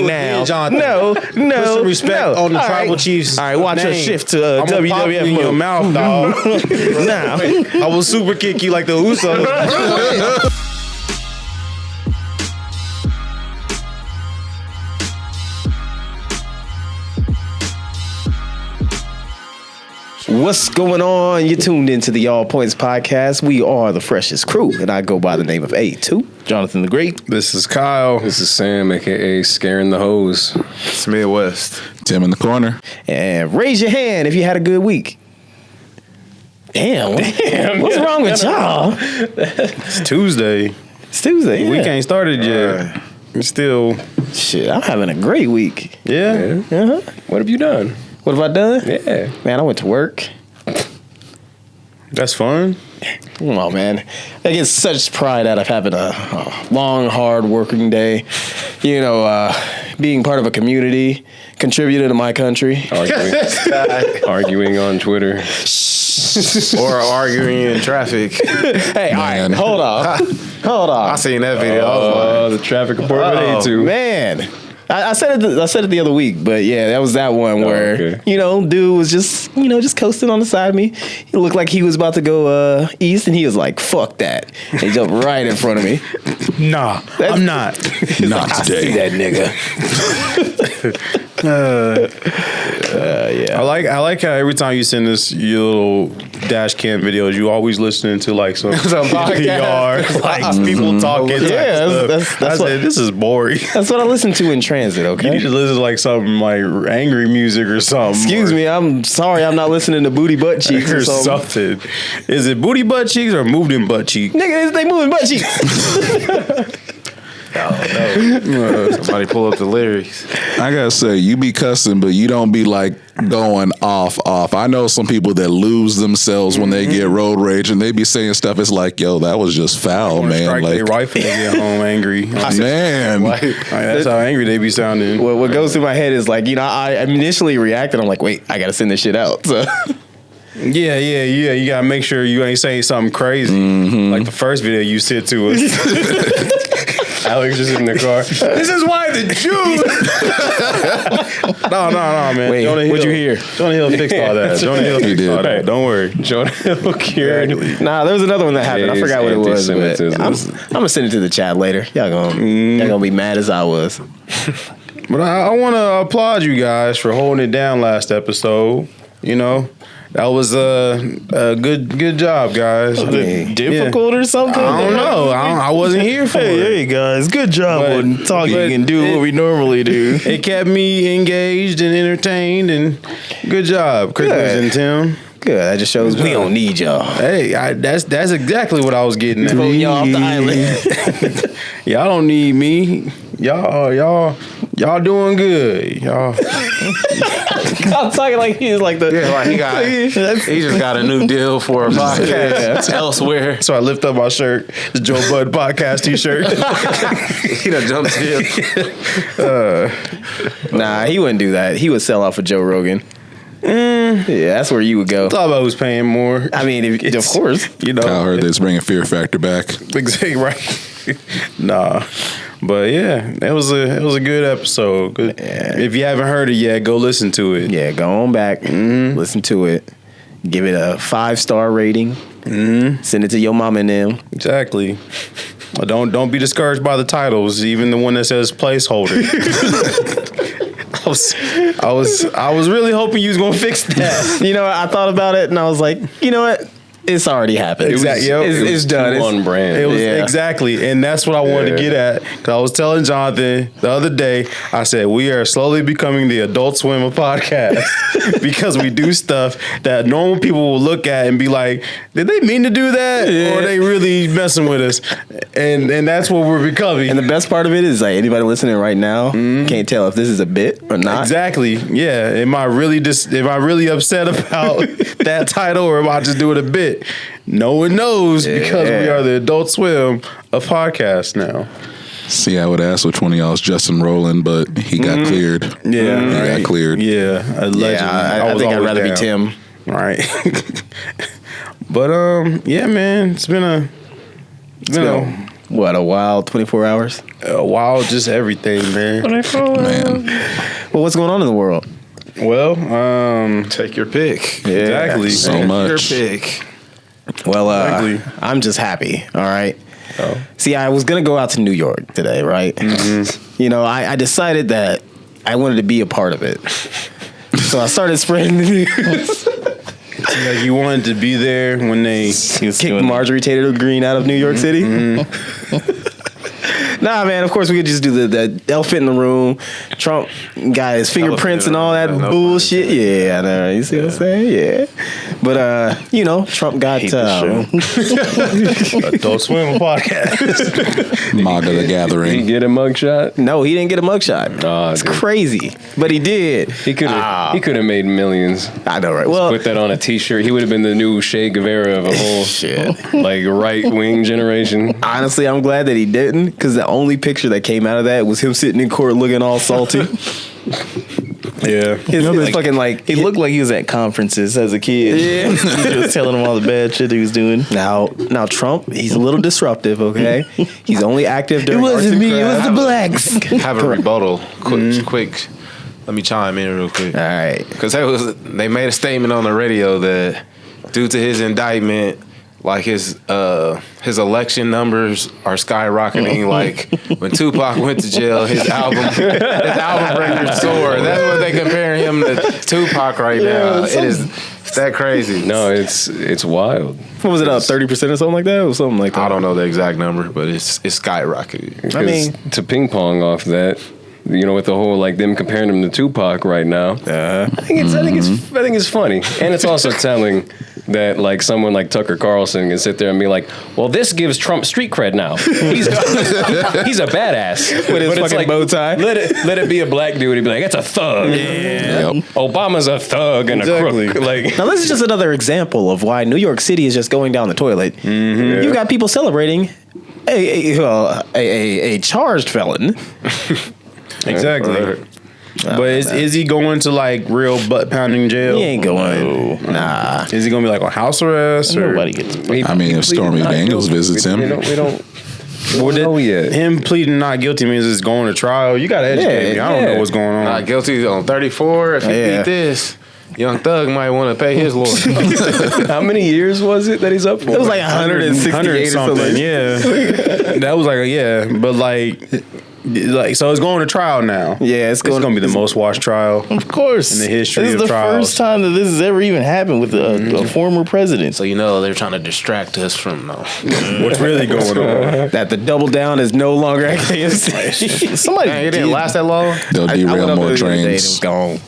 Now, Jonathan. no, Put some respect on the tribal chiefs. All right, watch your name. shift to I'm gonna pop WWF you in your mode. mouth, dog. Nah. I will super kick you like the Usos. What's going on? You're tuned into the All Points Podcast. We are the freshest crew, and I go by the name of A2, Jonathan the Great. This is Kyle. This is Sam, a.k.a. Scaring the Hose. It's Midwest. Tim in the corner. And raise your hand if you had a good week. Damn. What's wrong with y'all? It's Tuesday. It's Tuesday. Yeah. We ain't started yet. It's still. Shit, I'm having a great week. Yeah. Uh-huh. What have you done? What have I done? Yeah. Man, I went to work. That's fun. Come on, man. I get such pride out of having a long, hard working day. You know, being part of a community, contributing to my country. Arguing on Twitter. Or arguing in traffic. Hey, all right, hold on. I seen that video. I was like, The traffic report with A2. Man. I said it the other week, but yeah, that was that one where, okay. Dude was just coasting on the side of me. He looked like he was about to go east, and he was like, fuck that. And he jumped right in front of me. Nah, I'm not. Not I today. see that nigga. Yeah. I like how every time you send us your little dash cam videos, you always listening to like some PR, like people talking. Yeah, that's what, this is boring. that's what I listen to in transit, You okay? need to listen to like something like angry music or something. Excuse me, I'm sorry I'm not listening to Booty Butt Cheeks or Or something. something. Is it booty butt cheeks or moved in butt cheek? Nigga, they moving butt cheeks. somebody pull up the lyrics. I gotta say, you be cussing, but you don't be like going off. I know some people that lose themselves when they get road rage, and they be saying stuff. It's like, yo, that was just foul, man. Strike Like, their rifle and get home angry. man. That's how angry they be sounding. What goes through my head is like, I initially reacted. I'm like, wait, I gotta send this shit out. So. Yeah. You gotta make sure you ain't saying something crazy. Like the first video you sent to us. Alex is in the car. This is why the Jews. no, man. Wait, Jonah Hill, what'd you hear? Jonah Hill fixed all that. Jonah Hill fixed did. all that. Don't worry. Jonah Hill cured. Nah, there was another one that happened. I It's forgot what it was. But anti-Semitism. I'm gonna send it to the chat later. Y'all gonna be mad as I was. But I want to applaud you guys for holding it down last episode. That was a good job, guys. Difficult or something? I don't know. I wasn't here for it. Hey guys, good job But- on talking but and doing what we normally do. It kept me engaged and entertained, and good job, Christmas Good. and Tim. Good. That just shows we don't need y'all. Hey, that's exactly what I was getting at. Voting y'all off the island. Y'all don't need me. Y'all doing good. Y'all. I'm talking like he's like the. Yeah, like he just got a new deal for a podcast elsewhere. So I lift up my shirt, the Joe Bud podcast T-shirt. He done jumped in. Nah, he wouldn't do that. He would sell out for Joe Rogan. Yeah, that's where you would go. Thought about who's paying more. I mean, of course. Kyle heard that's bringing Fear Factor back. Exactly right. Nah, but yeah, it was a good episode. Good. Yeah. If you haven't heard it yet, go listen to it. Yeah, go on back, listen to it, give it a 5-star rating, send it to your mom and them. Exactly. Don't be discouraged by the titles, even the one that says placeholder. I was really hoping you was gonna fix that. I thought about it and I was like, you know what? It's already happened. Exactly. It's done. It's On brand. It was Yeah. exactly, and that's what I wanted to get at. Because I was telling Jonathan the other day, I said we are slowly becoming the Adult Swim of podcast because we do stuff that normal people will look at and be like, "Did they mean to do that, or are they really messing with us?" And that's what we're becoming. And the best part of it is like anybody listening right now can't tell if this is a bit or not. Exactly. Yeah. Am I really upset about that title, or am I just doing a bit? No one knows because we are the Adult Swim of podcasts now. See, I would ask which one of y'all is Justin Rowland, but he got cleared. Yeah. He got cleared. Yeah. Allegedly. Yeah, I was think I'd always rather be down. Tim. Right. But yeah, man, it's been a what, a wild 24 hours? Wow, just everything, man. Man, Well, what's going on in the world? Well, Take your pick. exactly. so Take much. your pick. Well, Exactly. I'm just happy. All right. Oh. See, I was gonna go out to New York today, right? You know, I decided that I wanted to be a part of it, so I started spreading the news. Like you wanted to be there when they Kick Marjorie Taylor Greene out of New York City. Nah, man. Of course, we could just do the elephant in the room. Trump got his fingerprints and all that No bullshit. Yeah, I know. You see what I'm saying? Yeah. But you know, Trump got Adult Swim podcast. MAGA the Did he Gathering. get a mugshot? no, he didn't get a mugshot. Oh, It's dude. crazy, but he did. He could have made millions. I know, right? Well, Put that on a T-shirt. He would have been the new Che Guevara of a whole shit. like right wing generation. Honestly, I'm glad that he didn't, because the only picture that came out of that was him sitting in court looking all salty. Yeah. His fucking like He looked like he was at conferences as a kid. Yeah. He was telling them all the bad shit he was doing. Now Trump, he's a little disruptive. Okay, he's only active during. arts and crafts. blacks. Have a rebuttal. Quick. Let me chime in real quick. All right. Because they made a statement on the radio that due to his indictment, like his election numbers are skyrocketing. Like when Tupac went to jail, his album records soared. That's what they compare him to Tupac right now. It's that crazy. No, it's wild. What was it up? 30% or something like that, or something like that. I don't know the exact number, but it's skyrocketed. I mean- 'Cause to ping pong off that, you know, with the whole like them comparing him to Tupac right now. I think it's funny, and it's also telling that like someone like Tucker Carlson can sit there and be like, "Well, this gives Trump street cred now. He's a badass With his But it's fucking bow tie. Let it be a black dude. He'd be like, "That's a thug. Yep. Obama's a thug and Exactly. a crook." Like, Now this is just another example of why New York City is just going down the toilet. You've got people celebrating a charged felon. Exactly. But is he going to like real butt pounding jail? He ain't going. Nah. Is he gonna be like on house arrest or Nobody gets. I mean, if Stormy Daniels visits him. we don't Well, know yet. him pleading not guilty means it's going to trial? You gotta educate me. I don't know what's going on. Not guilty on 34. If he Yeah. beat this, Young Thug might want to pay his lawyer. How many years was it that he's up for? It was like 168 or something. something. Yeah, that was like but like so it's going to trial now. Yeah, it's It's gonna be the most watched trial. Of course. In the history this of is the trials. first time that this has ever even happened with a former president. So you know they're trying to distract us from What's really going on? That the double down is no longer at KFC. Somebody Man, it didn't did- last that long. They'll I went derail up more there the other day and it was trains. gone.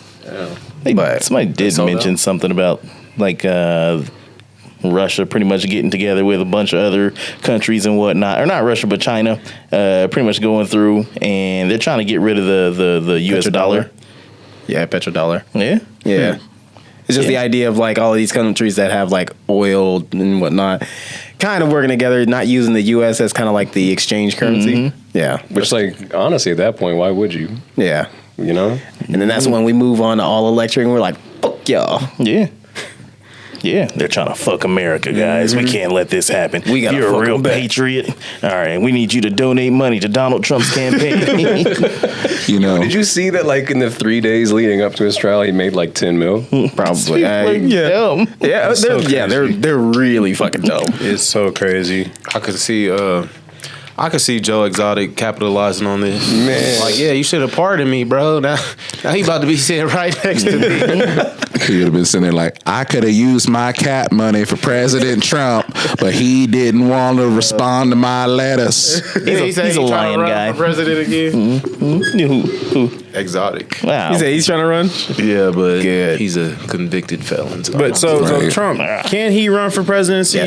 But somebody did sold mention out. something about like Russia pretty much getting together with a bunch of other countries and whatnot, or not Russia but China, pretty much going through, and they're trying to get rid of the U.S. dollar. Yeah, petrodollar. Yeah, Yeah. It's just the idea of like all of these countries that have like oil and whatnot kind of working together, not using the U.S. as kind of like the exchange currency. Yeah. Which, like, honestly, at that point, why would you? Yeah. You know? And then that's when we move on to all electric and we're like, fuck y'all. yeah. Yeah, they're trying to fuck America, guys. We can't let this happen. We gotta You're fuck a real 'em back. patriot. All right, we need you to donate money to Donald Trump's campaign. You know, Did you see that, like, in the 3 days leading up to his trial, he made like 10 mil? Probably. Yeah. Yeah, they're really fucking dope. It's so crazy. I could see Joe Exotic capitalizing on this. Man. Like, yeah, you should have pardoned me, bro. Now he about to be sitting right next to me. he would have been sitting there like, I could have used my cat money for President Trump, but he didn't want to respond to my letters. He's a lion guy. For president again. Who? Exotic. Wow. He said he's trying to run? Yeah, but Good. he's a convicted felon. But so Right. Trump, can he run for presidency?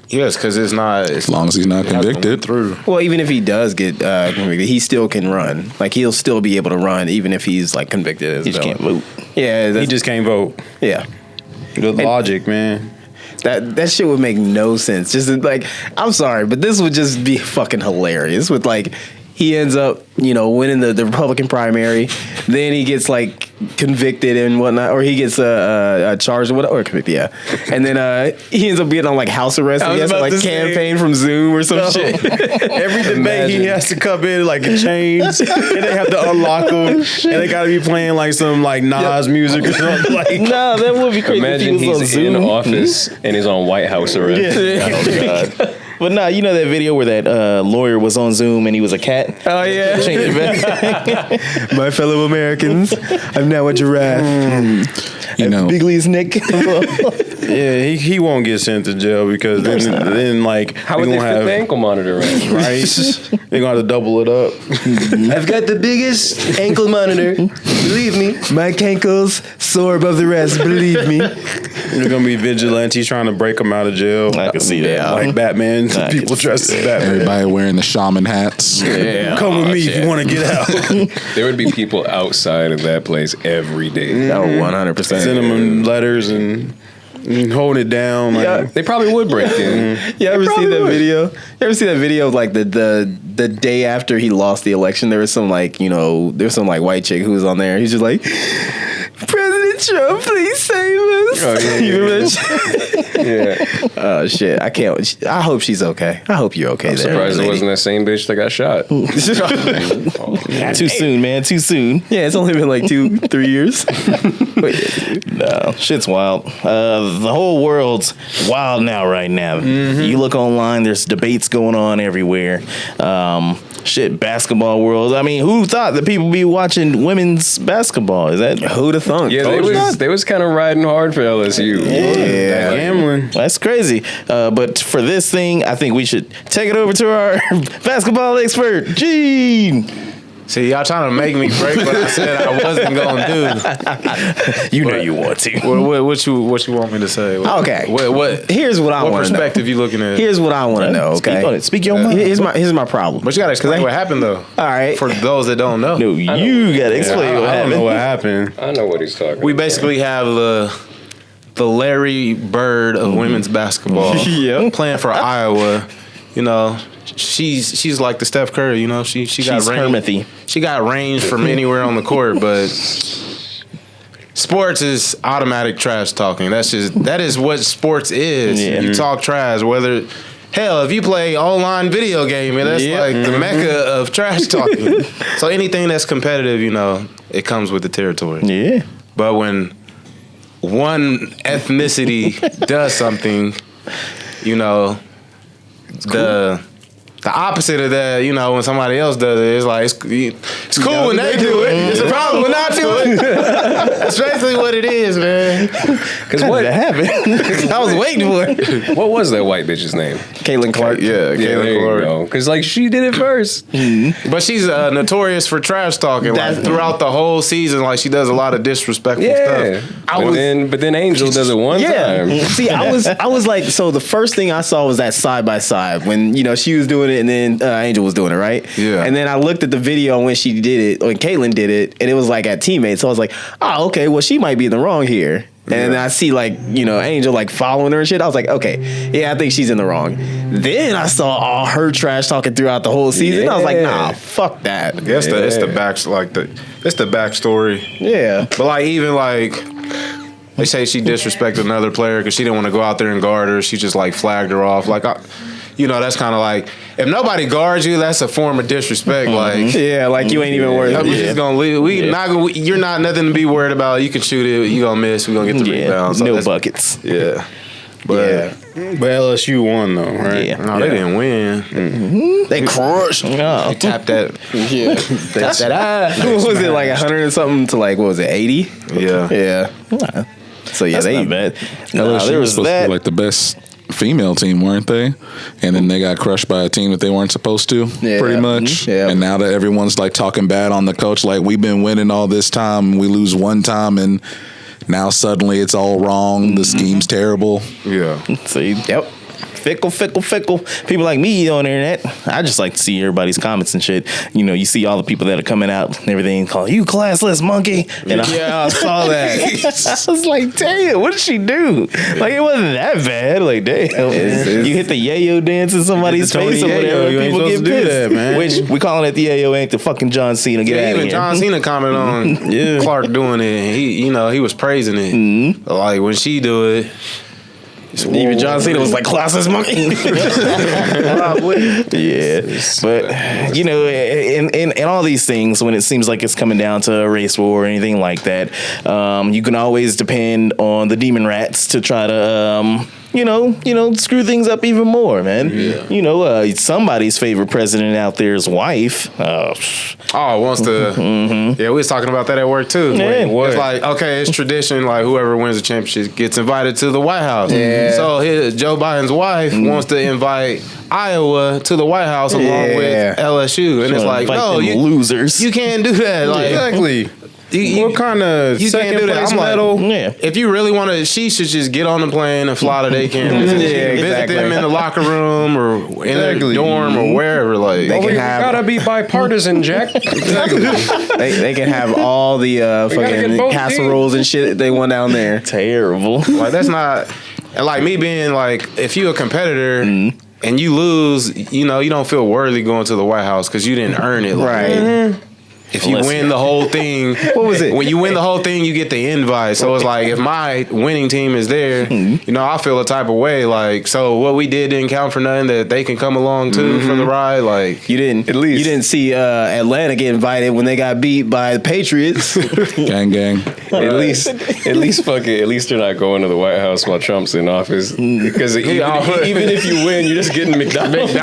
yes, because it's not. As long as he's not convicted. Through. Well, even if he does get convicted, he still can run. Like, he'll still be able to run even if he's, like, convicted as He just well. can't vote. Yeah, He that's, just can't vote. yeah. Good logic, man. That shit would make no sense. Just like, I'm sorry, but this would just be fucking hilarious. With like, he ends up, winning the Republican primary, then he gets like convicted and whatnot, or he gets charged or whatever, or convicted, yeah. And then he ends up being on like house arrest. And he has to like campaign from Zoom or some shit. Every debate he has to come in like in chains, and they have to unlock him, and they got to be playing like some like Nas music or something. Like, Nah, that would be crazy. Imagine if he was on he's Zoom. in office and he's on White House arrest. Yeah. Oh, God. But nah, you know that video where that lawyer was on Zoom and he was a cat? Oh yeah. Change it back. My fellow Americans, I'm now a giraffe. You know, Bigley's Nick. yeah, he won't get sent to jail because then like How would they fit the ankle monitor in? right? They're gonna have to double it up. I've got the biggest ankle monitor. Believe me, my cankles soar above the rest. Believe me. They're gonna be vigilantes trying to break them out of jail. I can see that. Like Batman, I people can dressed as Batman. everybody wearing the shaman hats. Yeah. Come with me if you want to get out. There would be people outside of that place every day. Oh, 100%. Send them letters and hold it down. Like, Yeah. They probably would break in. You ever see that video? You ever see that video of like the day after he lost the election? There was some like, there's some like white chick who was on there. He's just like, President Trump, please save us. Oh, yeah, You remember that shit? Yeah. Oh shit. I can't. I hope she's okay. I hope you're okay. I'm there, surprised it lady. wasn't that same bitch that got shot. Too soon, man. Too soon. Yeah, it's only been like 2-3 years. No, shit's wild. The whole world's wild now, right now. You look online, there's debates going on everywhere. Basketball world. I mean, who thought that people be watching women's basketball? Is that Who'd have thunk? Yeah, they was kind of riding hard for LSU. Yeah. gambling. That's crazy. But for this thing, I think we should take it over to our basketball expert, Gene. See, y'all trying to make me break what I said I wasn't gonna do. You know you want to. What you want me to say? Okay. What Here's what I what want to know. perspective you looking at? Here's what I want to know. Speak Okay. on it. Speak your mind. Here's my problem. But you gotta explain what happened though. All right. For those that don't know. No, you gotta explain what I don't happened. know what happened. I know what he's talking We about. basically have the Larry Bird of women's basketball. Yep. Playing for Iowa. She's like the Steph Curry, she got She's range. Hermithy. She got range from anywhere on the court, but sports is automatic trash talking. That is what sports is. Yeah. You talk trash, whether hell, if you play online video game, and that's like the mecca of trash talking. So anything that's competitive, it comes with the territory. Yeah. But when one ethnicity does something, the opposite of that, when somebody else does it, it's like it's cool when they do it. It's a problem when I do it. That's basically what it is, man. Because what happened? I was waiting for it. what was that white bitch's name? Caitlin Clark. Yeah, Yeah, Caitlin there you Clark. go. Because like she did it first. But she's notorious for trash talking. Like throughout the whole season, like she does a lot of disrespectful Yeah. stuff. But then Angel does it one time. See, I was like, so the first thing I saw was that side by side when she was doing it and then Angel was doing it, right? Yeah. And then I looked at the video when she did it, when Caitlyn did it, and it was like at teammates. So I was like, oh, okay, well she might be in the wrong here. And then I see like, Angel like following her and shit. I was like, okay, yeah, I think she's in the wrong. Then I saw all her trash talking throughout the whole season. I was like, nah, fuck that. Yeah, it's the backstory. Yeah. But like even like they say she disrespected another player because she didn't want to go out there and guard her. She just like flagged her off. Like that's kind of like if nobody guards you, that's a form of disrespect. Like Yeah, like you ain't even worried. we just gonna leave. You're not nothing to be worried about. You can shoot it. You gonna miss. We gonna get the rebound. So no that's- buckets. Yeah. But But LSU won though, right? Yeah. no, they didn't win. They crushed. Oh. They tapped that. Yeah. What was it, like 100 and something to like, what was it, 80? Yeah. Yeah. So yeah, That's they not bad. LSU There was was supposed to that. be like the best female team, weren't they? And then they got crushed by a team that they weren't supposed to, Yeah. pretty much. Yeah. And now that everyone's like talking bad on the coach, like we've been winning all this time, we lose one time, and now suddenly it's all wrong. The scheme's terrible. Yeah. See, Yep. fickle. People like me on the internet, I just like to see everybody's comments and shit. You know, you see all the people that are coming out and everything, calling you classless monkey. And I saw that. I was like, damn, what did she do? Like, it wasn't that bad. Like, damn, you hit the yayo dance in somebody's face or whatever. You ain't People get supposed to do pissed, that, man. Which we calling it the yayo ain't the fucking John Cena. Get out of even here. John Cena commented on Clark doing it. And he was praising it. Like when she do it. Even John Cena was like, classless monkey. Yeah, but you know, in all these things, when it seems like it's coming down to a race war or anything like that, you can always depend on the demon rats to try to you know, screw things up even more, man. Yeah. You know, somebody's favorite president out there's wife. Wants to. Yeah, we was talking about that at work too. Yeah, it's like, okay, it's tradition. Like whoever wins the championship gets invited to the White House. Yeah. So Joe Biden's wife wants to invite Iowa to the White House along with LSU, and it's like, no, you losers. You can't do that. Like, Exactly. What kind of second place medal? If you really want to, she should just get on the plane and fly to their campus. Visit them in the locker room or in their dorm or wherever. Like you gotta be bipartisan, Jack. Exactly. they can have all the fucking casseroles and shit they want down there. Terrible. Like that's not like me being like, if you a competitor and you lose, you know, you don't feel worthy going to the White House because you didn't earn it. Right. If you win the whole thing, what was it? When you win the whole thing, you get the invite. So it's like, if my winning team is there, you know, I feel a type of way. Like, so what we did didn't count for nothing. That they can come along too for the ride. Like, you didn't see Atlanta get invited when they got beat by the Patriots. Gang. At least they're not going to the White House while Trump's in office. Because even if you win, you're just getting McDonald's.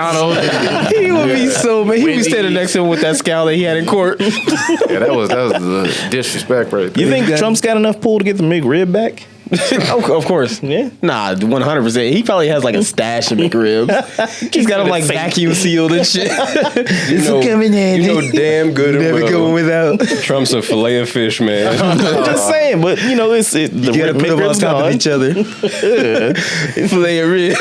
He would be so mad. He would be standing next to him with that scowl that he had in court. Yeah, that was the disrespect right there. You think Trump's got enough pull to get the McRib back? Of course. Yeah. Nah, 100%. He probably has like a stash of McRibs. He's got them like vacuum sealed and shit. You know damn good never going without. Trump's a fillet of fish, man. Just saying, but you know, the you gotta put them on top of each other. Fillet of rib.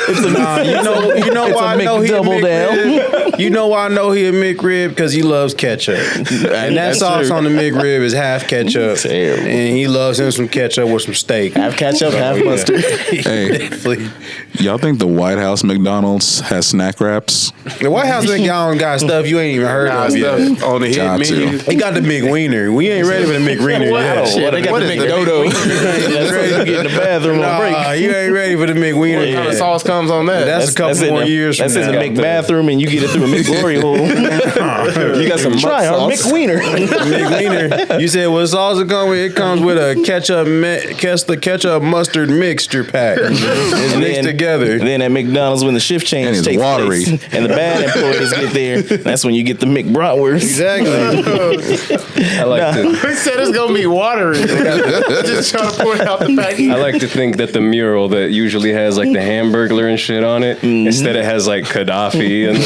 You know why I know he a McRib? You know why I know he a McRib? Because he loves ketchup. And that sauce on the McRib is half ketchup. Terrible. And he loves him some ketchup with some steak. Half ketchup, half mustard. Hey, y'all think the White House McDonald's has snack wraps? The White House McDonald's got stuff you ain't even heard of yet. On the hit menu. He got the McWiener. We ain't ready for the McWiener yet. Shit, they got the McDodo. That's what you get in the bathroom on break. Nah, you ain't ready for the McWiener. What kind of sauce comes on that? That's a couple more years from now. That's in the McBathroom and you get it through a McGlory hole. You got some try our McWiener. McWiener. You said what sauce it comes with? It comes with a ketchup mustard mixture pack. It's mixed together. And then at McDonald's, when the shift change takes watery. place and the bad employees get there, that's when you get the McBratwurst. Exactly. I like to. He said it's gonna be watery. Just trying to pour it out the package. I like to think that the mural that usually has like the Hamburglar and shit on it, instead it has like Gaddafi and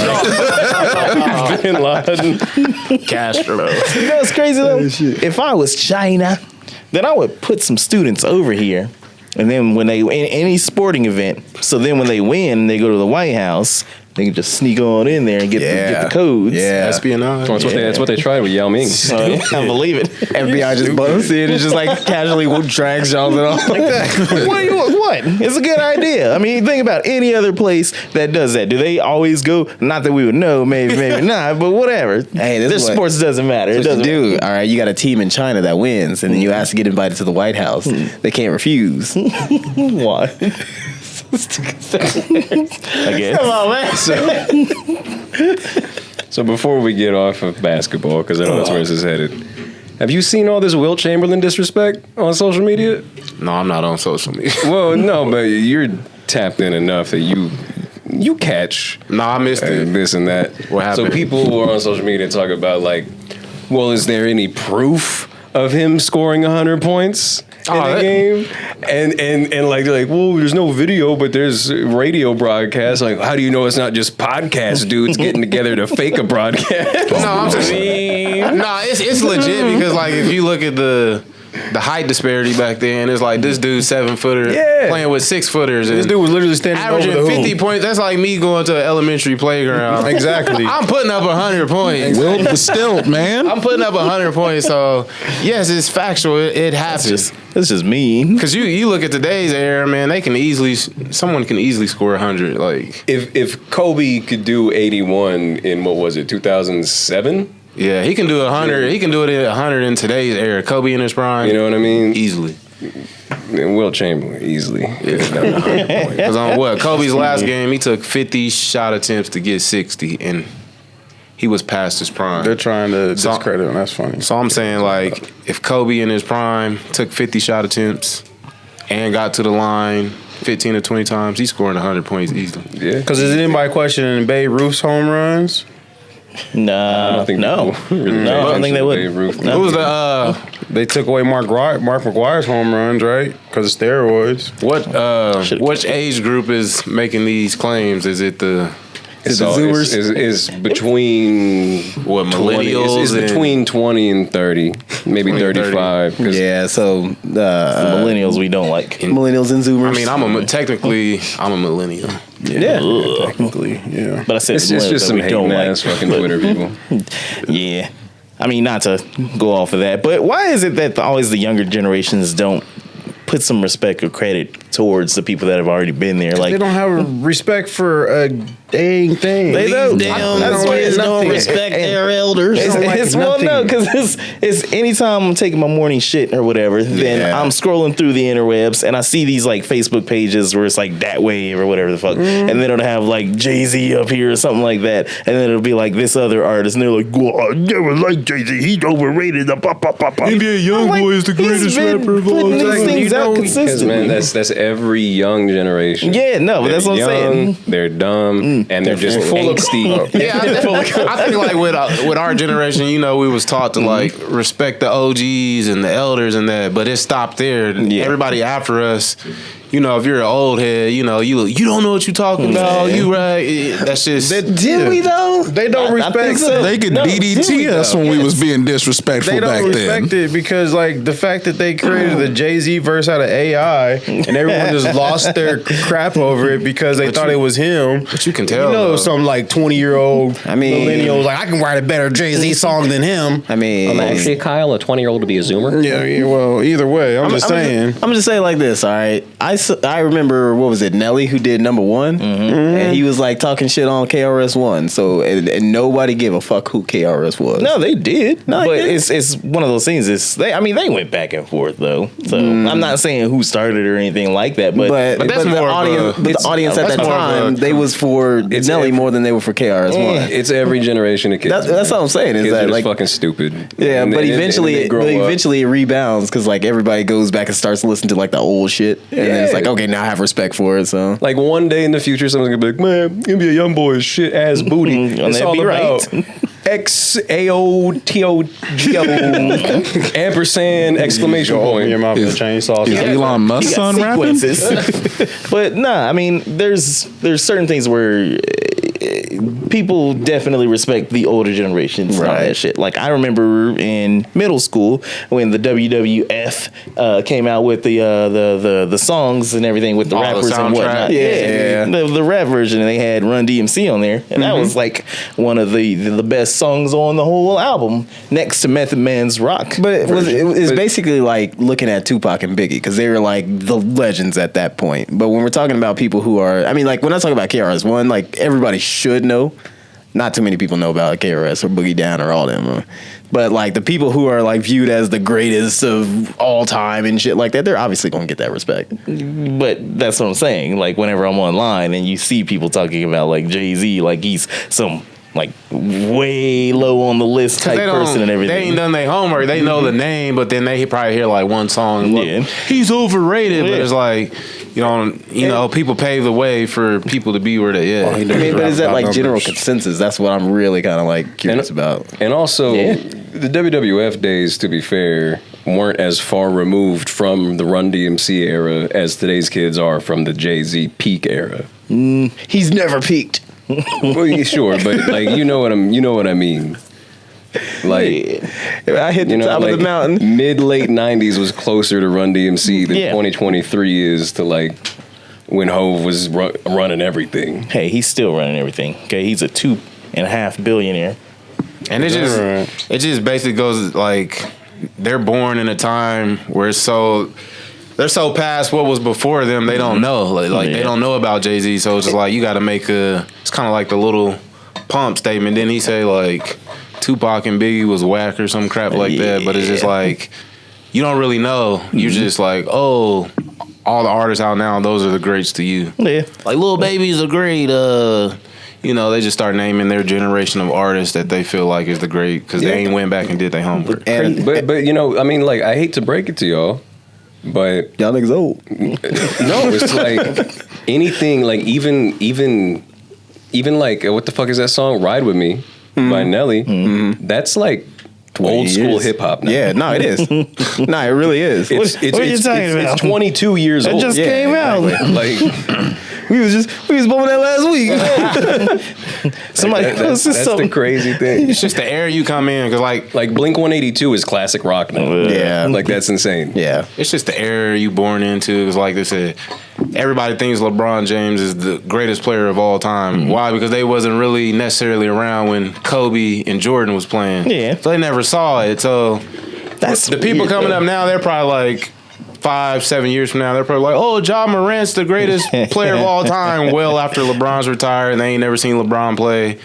like Bin Laden, Castro. You know what's crazy though? If I was China, then I would put some students over here. And then when they in any sporting event, so then when they win, they go to the White House. They can just sneak on in there and get the codes. Yeah. Espionage. That's what they tried with Yao Ming. I believe it. FBI just busts in and just like casually drags y'all off like that. What? It's a good idea. I mean, think about any other place that does that. Do they always go? Not that we would know, maybe not, but whatever. Hey, this sports doesn't matter. It doesn't do. All right, you got a team in China that wins, and then you ask to get invited to the White House. They can't refuse. Why? I guess. Come on, man. So before we get off of basketball, because I know that's where this is headed, have you seen all this Wilt Chamberlain disrespect on social media? No, I'm not on social media. Well, no, but you're tapped in enough that you catch. No, I missed it. This and that. What happened? So people who are on social media talk about like, well, is there any proof of him scoring 100 points in a game? And like they're like, well, there's no video, but there's radio broadcast. Like, how do you know it's not just podcast dudes getting together to fake a broadcast? No, I'm just nah, it's legit because like if you look at the the height disparity back then. It's like this dude's 7-footer playing with 6-footers. This dude was literally standing over averaging the hoop. 50 points. That's like me going to an elementary playground. Exactly. I'm putting up 100 points. Will the stilt, man. I'm putting up 100 points. So yes, it's factual. It happens. That's just mean. Because you look at today's era, man, someone can easily score 100. Like If Kobe could do 81 in what was it, 2007? yeah, he can do 100. He can do it at 100 in today's era. Kobe in his prime, You know what I mean? easily. And Will Chamberlain easily. Because on what Kobe's last game, he took 50 shot attempts to get 60, and he was past his prime. They're trying to discredit him. That's funny. So I'm saying, like, if Kobe in his prime took 50 shot attempts and got to the line 15 to 20 times, he's scoring 100 points easily. Yeah. Because is anybody questioning Babe Ruth's home runs? Nah, I don't think no, people really no, I don't think they would. Babe Ruth. No. Who was the They took away Mark McGuire's home runs, right? Because of steroids. which age group is making these claims? Is it the It's the Zoomers? is between what 20, millennials? it's and- between 20 and 30, maybe 20, 35. 'cause Yeah, so Millennials we don't like. millennials and Zoomers. I mean, technically I'm a millennial. yeah. Technically, yeah. But I said It's millennials just that some we don't hating like. ass fucking Twitter people. Yeah. I mean, not to go off of that, but why is it that always the younger generations don't put some respect or credit towards the people that have already been there? Like They don't have respect for a dang thing. They don't. Damn, That's why kids they don't nothing. respect their elders. It's- It's well, no, because it's anytime I'm taking my morning shit or whatever, then Yeah. I'm scrolling through the interwebs and I see these like Facebook pages where it's like that wave or whatever the fuck, and then it'll have like Jay-Z up here or something like that, and then it'll be like this other artist, and they're like, "Well, I never liked Jay-Z. He's overrated." NBA YoungBoy is the greatest rapper of all putting these time. things out Because consistently. man, that's every young generation. Yeah, no, but They're that's what I'm young, saying. They're dumb, and they're just full of- angsty. Yeah, I think like with our generation, you know, we was taught to like respect the OGs and the elders and that, but it stopped there. Yeah. Everybody after us, you know, if you're an old head, you know, you don't know what you're talking about. You right? That's just Did we though? They don't I respect think so. They could No, DDT us when we was being disrespectful They back don't respect then. it because, like, the fact that they created the Jay-Z verse out of AI and everyone just lost their crap over it because they thought it was him. But you can tell. You know, though. some like 20-year-old I mean- millennials like, I can write a better Jay-Z song than him. I mean, Actually, Kyle, a 20-year-old to be a Zoomer. Yeah, well, either way, I'm just saying. I'm just saying like this. All right, I remember what was it, Nelly, who did number one, and he was like talking shit on KRS-One. So and nobody gave a fuck who KRS was. No, they did. No, they but didn't. it's one of those things. They went back and forth though. So I'm not saying who started or anything like that. But But that's the more of audience, a- but the audience at that's that more of time, a- they was for Nelly more than they were for KRS-One. It's every generation of kids. That's what I'm saying. Is Kids are that just like fucking stupid. yeah, And but they- and eventually, they grow up. it rebounds because like everybody goes back and starts listening to like the old shit, and then it's Yeah. like okay, now I have respect for it. So Like one day in the future, someone's gonna be like, "Man, gonna be a young boy's shit ass booty." And It's they'd all be about XAOTOGO ampersand exclamation Open your point. mouth with a chainsaw. Is Elon Musk son rapping? sequences. But nah, I mean, there's certain things where people definitely respect the older generations and all that shit. Like I remember in middle school when the WWF came out with the songs and everything with the Oh, the rappers and soundtrack. whatnot. Yeah. The rap version, and they had Run DMC on there, and that was like one of the best songs on the whole album, next to Method Man's Rock. But it's But- basically like looking at Tupac and Biggie because they were like the legends at that point. But when we're talking about people who are, I mean, like when I talk about KRS-One, like everybody should know. Not too many people know about KRS or Boogie Down or all them. But like the people who are like viewed as the greatest of all time and shit like that, they're obviously going to get that respect. But that's what I'm saying. Like whenever I'm online and you see people talking about like Jay-Z, like he's some like way low on the list type person and everything. They ain't done their homework. They know the name, but then they probably hear like one song. Yeah. He's overrated, but Yeah. it's like you know, people pave the way for people to be where they is. I mean, but is that like general consensus? That's what I'm really kind of like curious about. And also, Yeah. the WWF days, to be fair, weren't as far removed from the Run DMC era as today's kids are from the Jay-Z peak era. He's never peaked. Well, yeah, sure, but like you know what I mean. Like, I hit the top of the mountain. Mid-late 90s was closer to Run DMC than 2023 is to like when Hove was running everything. Hey, he's still running everything. Okay, he's a $2.5 billionaire. And it just basically goes like they're born in a time where they're so past what was before them, they don't know. Like they don't know about Jay-Z, so it's just like you got to make it's kind of like the Little Pump statement. Then he say like Tupac and Biggie was whack or some crap like that, but it's just like you don't really know. You're just like, oh, all the artists out now, those are the greats to you. Yeah, like Lil Baby's a great. You know, they just start naming their generation of artists that they feel like is the great because they ain't went back and did their homework. But you know, I mean, like I hate to break it to y'all, but y'all niggas old. No, it's like anything, like even like what the fuck is that song? Ride With Me by Nelly. That's like old school hip hop now. Yeah, no, it is. No, it really is. What are you talking about? It's 22 years old. It just came out. Like we was bumping that last week. Somebody, that's the crazy thing. It's just the era you come in because like Blink 182 is classic rock now. Yeah, like that's insane. Yeah, it's just the era you born into. Because like they said, everybody thinks LeBron James is the greatest player of all time. Why? Because they wasn't really necessarily around when Kobe and Jordan was playing. Yeah, so they never saw it. So that's the people coming up now. They're probably like 5-7 years from now, they're probably like, "Oh, Ja Morant's the greatest player of all time." Well, after LeBron's retired, and they ain't never seen LeBron play.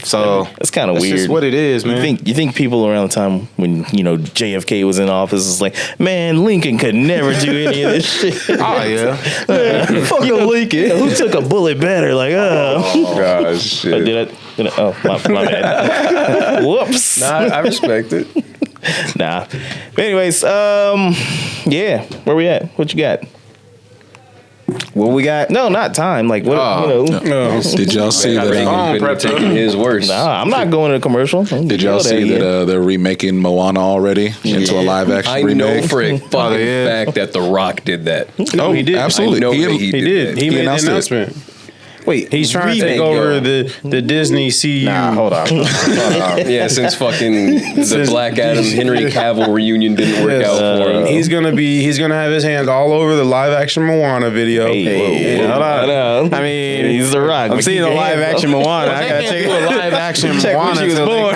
So it's kind of weird. That's just what it is, man. You think people around the time when JFK was in office is like, man, Lincoln could never do any of this shit. Oh yeah, fuck Lincoln. Who took a bullet better? Like, oh gosh, shit. Oh, my bad. Whoops. Nah, I respect it. Nah. But anyways, yeah, where we at? What you got? What we got? No, not time. Like what? Did y'all see that? Taking his words. Nah, I'm not going to a commercial. Did y'all see that they're remaking Moana already into a live action remake? I know for a fucking fact that The Rock did that. Oh, he did. Absolutely. He did. He made the announcement. Wait, he's trying to take over the Disney CU. Nah, hold on. Yeah, since fucking the Black Adam Henry Cavill reunion didn't work out for him. He's gonna have his hands all over the live action Moana video. Hold on. I mean, he's The Rock. I'm seeing the live action Moana. I gotta check a live action Moana. She was born.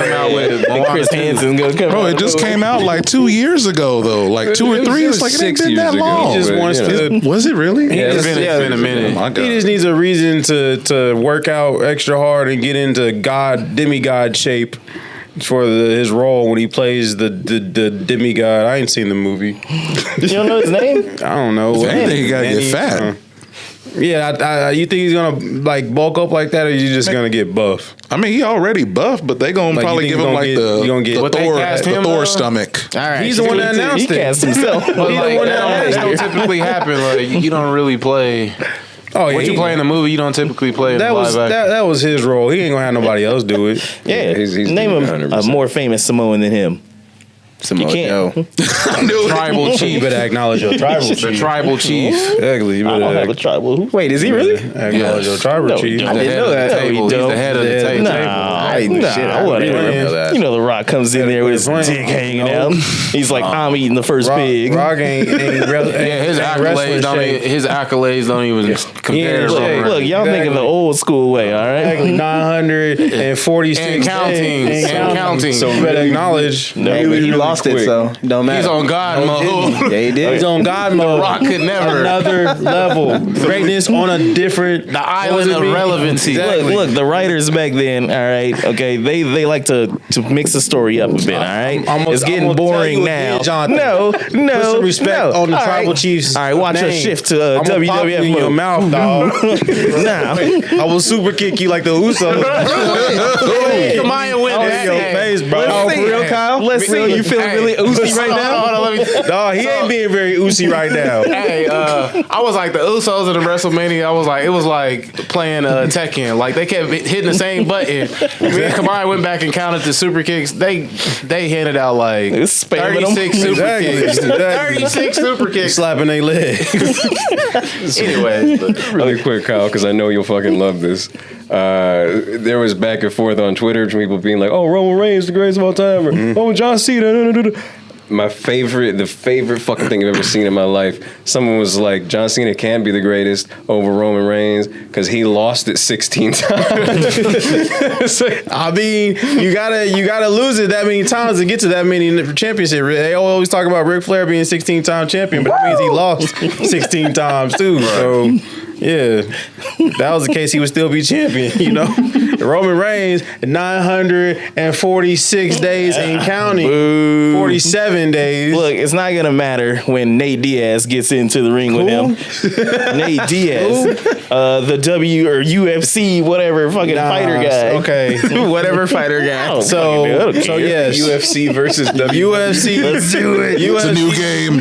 Chris Hansen goes come. Bro, it just came out like 2 years ago though, like 2 or 3. It's like it ain't been that long. He just wants to. Was it really? Yeah, it's been a minute. Oh, he just needs a reason to work out extra hard and get into demigod shape for his role when he plays the demigod. I ain't seen the movie. You don't know his name? I don't know. I think he gotta get fat. Yeah, you think he's gonna like bulk up like that, or you just gonna get buff? I mean, he already buff, but they gonna probably give him like the Thor stomach. All right, he's the one that announced it. He cast himself. But like, that don't typically happen. Like you don't really play. Oh, yeah, what you play in the movie, you don't typically play in the live action. That was his role. He ain't gonna have nobody else do it. Yeah, he's name him a more famous Samoan than him. You can't. Tribal chief. You better acknowledge your tribal chief. The tribal chief. Exactly. You I don't have better a tribal. Wait, is he really? acknowledge your tribal chief. I didn't know that. He's the head of the table. I didn't know that. You know, The Rock comes in there with his dick hanging out. He's like, I'm eating the first pig. Rock ain't his accolades don't even compare. Look, y'all thinking the old school way, all right? Exactly. 946 and counting. So you better acknowledge. Hey, but he lost it, so don't matter. He's on God mode. Yeah, he did. He's on God mode. The Rock could never. Another level. Greatness on a different. The island of relevancy. Exactly. Look, the writers back then, all right, okay, they like to mix the story up a bit, all right? It's getting boring now. No. Put some respect on the tribal chiefs. All right, watch us shift to WWF in your mouth, dog. Now. I will super kick you like the Usos. Kamaya went in your face, bro. Oh, for real, Kyle? Let's see. You feeling really oozy right now? Dog, he ain't being very oozy right now. Hey, I was like the Usos in the WrestleMania. It was like playing Tekken. Like they kept hitting the same button. Me and Kamaya went back and counted the super kicks. They handed out like 36 super kicks. 36 super kicks. Slapping their leg. Anyways, really quick, Kyle, because I know you'll fucking love this. there was back and forth on Twitter, people being like, "Oh, Roman Reigns the greatest of all time," or "Oh, John Cena." The favorite fucking thing I've ever seen in my life. Someone was like, John Cena can't be the greatest over Roman Reigns because he lost it 16 times. I mean, you gotta lose it that many times to get to that many championship. They always talk about Ric Flair being 16-time champion, but that means he lost 16 times too. So yeah, if that was the case, he would still be champion. You know, Roman Reigns 946 days and counting. 47 days. Look, it's not gonna matter when Nate Diaz gets into the ring with him. Nate Diaz, the W or UFC, whatever fucking fighter guy. Okay, Whatever fighter guy. so yes, UFC versus UFC. Let's do it. It's a new game.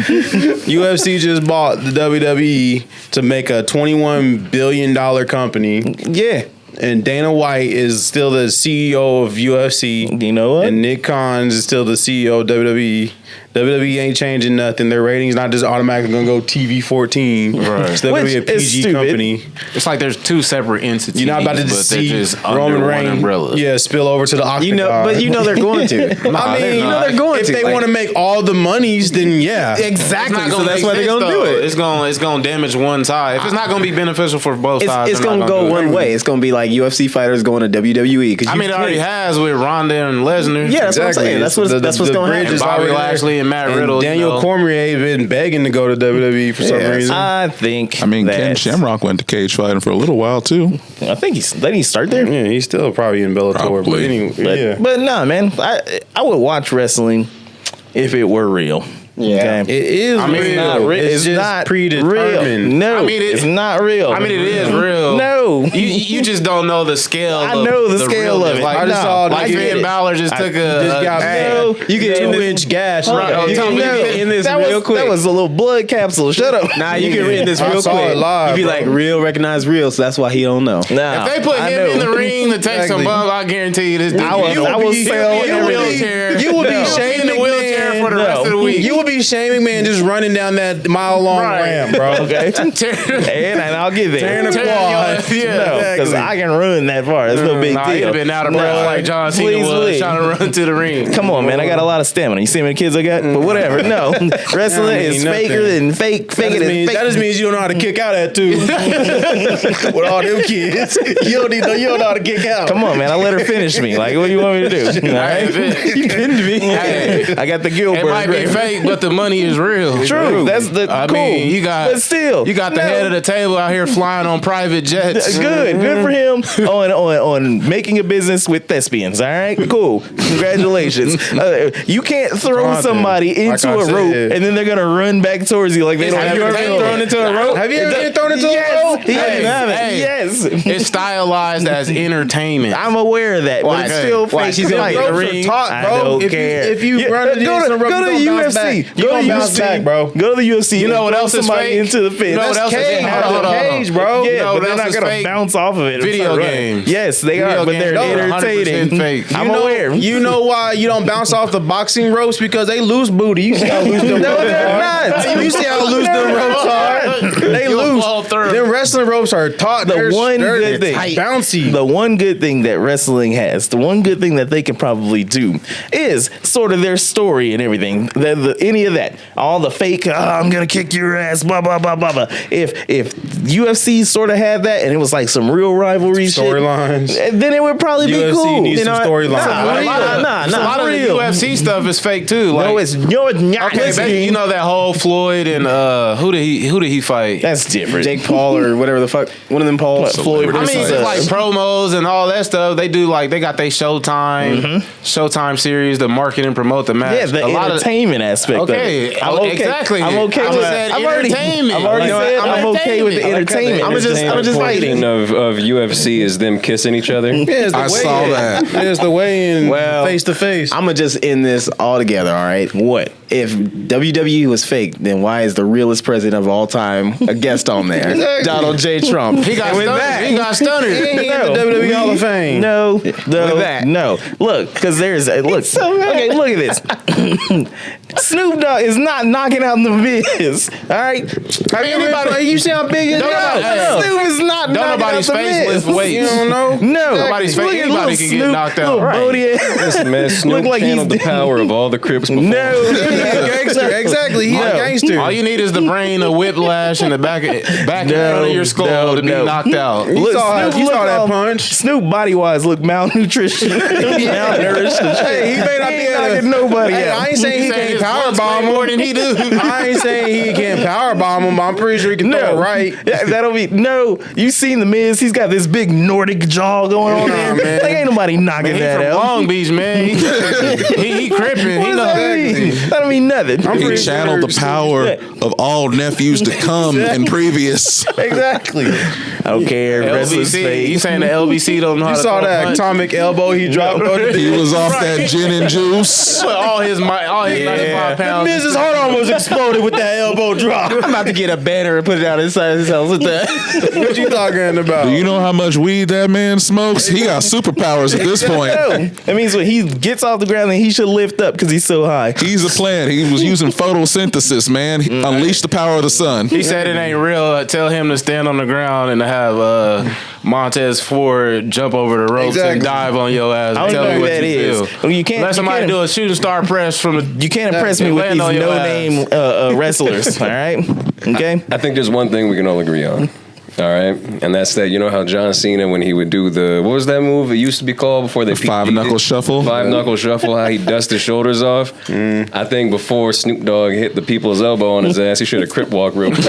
UFC just bought the WWE to make a $21 billion company. Yeah. And Dana White is still the CEO of UFC. You know what? And Nick Khan is still the CEO of WWE. WWE ain't changing nothing. Their ratings not just automatically gonna go TV 14. Right. It's still gonna be a Which is PG stupid. company. It's like there's two separate entities. You're not about to but just they're see just Roman under one Reigns, umbrella. yeah, spill over to the octagon. But they're going to. I mean, they're going if to. they Like- want to make all the monies, then yeah, Exactly. It's not So gonna that's make why they're sense, going to do though. it. It's gonna damage one side. If it's not gonna be beneficial for both sides, It's they're going not to go do it. one way. It's going to be like UFC fighters going to WWE. I mean, it already has with Ronda and Lesnar. Yeah, that's what I'm saying. That's what's going to bridge happen. is Bobby already there. Lashley and Matt And Riddle. Daniel Cormier been begging to go to WWE for some reason. I think. I mean, Ken that- Shamrock went to cage fighting for a little while too. I think didn't he start there? Yeah, he's still probably in Bellator. But Probably. anyway, But, yeah. but nah, man, I would watch wrestling if it were real. Yeah. It is I mean, real. it's not real. It's It's just not predetermined. real. No, I mean, it's not real. I mean, it is real. No. You just don't know the scale. I know the scale realness. of it. Like, I just saw like the- Finn Balor just took Just got no, you you get can- 2-inch gash. Right. You Tell can me know in this that real was, quick. That was a little blood capsule. Shut up. Nah, you can read this I real saw quick. it live, You be bro. like, real recognize real, so that's why he don't know. Nah, If they put I him in know. the ring to take some Exactly. bump, I guarantee you this. I will sell in the everything. wheelchair. You will be No. Shane in the wheelchair McMahon. for the rest of the week. You will be Shane McMahon just running down that mile-long ramp, bro. Okay. and I'll get there. Tearing the Tearing quad. your- yeah. No, because I can run that far. It's no big Nah, deal. he'd have been out of breath like John Cena please, was please. trying to run to the ring. Come on, man. I got a lot of stamina. You see how many kids I got? But whatever. No. Wrestling That is mean faker nothing. than fake. That Faker just, than means, fake. that just means you don't know how to kick out at too. With all them kids, you don't know how to kick out. Come on, man. I let her finish me. Like, what do you want me to do? All right? You pinned me. Hey. I got the It Gilbert. might be right? fake, but the money is real. True. That's the I cool. mean, you got but still, you got the no. head of the table out here flying on private jets. Good for him on making a business with thespians. All right, cool. Congratulations. You can't throw Jonathan, somebody into like I a rope said. and then they're gonna run back towards you like they don't Have have you ever ever been thrown into a rope. Have you ever been thrown into a rope? Yes. It's stylized as entertainment. I'm aware of that, but it's still fake. Watch, he's gonna fight. be in the ropes ring. are taut, I bro. don't If care. you run into go to the rope, the you gonna bounce UFC. back. Go You to gonna bounce UFC, back, bro. Go to the UFC. You know and what throw else is somebody fake? into the fence. You know what else is cage, fake? bro. Hold on. Cage, bro. Yeah, You know but what they're else not is gonna fake? bounce off of it. and Video start running. games. Yes, they Video are, but they're games. No, 100% entertaining. fake. I'm aware. You know why you don't bounce off the boxing ropes? Because they loose booty. You see how loose them No, ropes they're are? not. You see how loose them ropes are? They You'll loose. fall through. Them wrestling ropes are taut. The They're one good thing, tight, bouncy. the one good thing that wrestling has, the one good thing that they can probably do is sort of their story and everything. Any of that, all the fake, I'm gonna kick your ass, blah blah blah blah blah. If UFC sort of had that and it was like some real rivalry Storylines. shit, then it would probably be UFC cool. needs some storylines. A lot of the real. UFC stuff is fake too. Like, No, it's not. okay, you know that whole Floyd and who did he fight? That's different. Jake Paul or whatever the fuck. One of them Pauls. Floyd I mean, versus, it's like promos and all that stuff. They do like they got their Showtime series to market and promote the match. yeah, the A lot of- entertainment aspect Okay, of it. I'm okay. exactly. I'm okay I with said I've already entertainment. said Like, I'm okay with the entertainment. I'm just fighting. portion of UFC is them kissing each other. I saw that. There's the weigh-in Well, face to face. I'm gonna just end this all together. All right. What? If WWE was fake, then why is the realest president of all time a guest on there? Donald J. Trump. He got And with stunned. that, He got stunned. The WWE Hall of Fame. No, that. no. Look, because there's look. Okay, look at this. Snoop Dogg is not knocking out the Miz. All right, Anybody, You see how big it is? Snoop is not Don't knocking nobody's out the face Miz. lift weights. You don't know? No, Nobody's Look face. at Anybody little can get Snoop, knocked out. little Right. Bodie ass. Listen, man, Snoop Look like channeled the he's- power of all the Crips before. No, Gangster, exactly. He's a gangster. All you need is the brain, a whiplash, and the back No, of your skull to be no. knocked out. You Look, saw Snoop look that all- punch. Snoop body wise look malnutrition, malnourished. and shit. Hey, he may not be ain't able to- knocking nobody Hey, out. I ain't saying he can't power bomb more him. than he do. I ain't saying he can't power bomb him, but I'm pretty sure he can throw it right. Yeah, that'll be no. You seen the Miz? He's got this big Nordic jaw going on Nah, there. man. Like ain't nobody knocking He that from out. Long Beach, man. He crippin'. What He does that mean? know. That don't mean nothing. He channeled the power of all nephews to come in previous. Exactly. I don't care. Wrestler's LBC. You face. saying the LBC don't know how You to saw throw a that punch? atomic elbow he dropped. He was off that gin and juice. All his 95 pounds. Miz's heart almost exploded with that elbow drop. I'm about to get a banner and put it out inside his house with that. What you talking about? Do you know how much weed that man smokes? He got superpowers at this point. That means when he gets off the ground, then he should lift up because he's so high. He's a plan. He was using photosynthesis, man. He unleashed the power of the sun. He said it ain't real. Tell him to stand on the ground and to have Montez Ford jump over the ropes Exactly. and dive on your ass. I And don't tell know me who what that you is. feel. Well, you can't. Let you somebody can't- do a shooting star press from the. You can't impress me with land these on your no-name wrestlers. All right. Okay. I think there's one thing we can all agree on. All right, and that's that. You know how John Cena, when he would do the, what was that move? It used to be called before they Five knuckle shuffle. Five knuckle shuffle. How he dust his shoulders off. I think before Snoop Dogg hit the people's elbow on his ass, he should have crip walked real quick.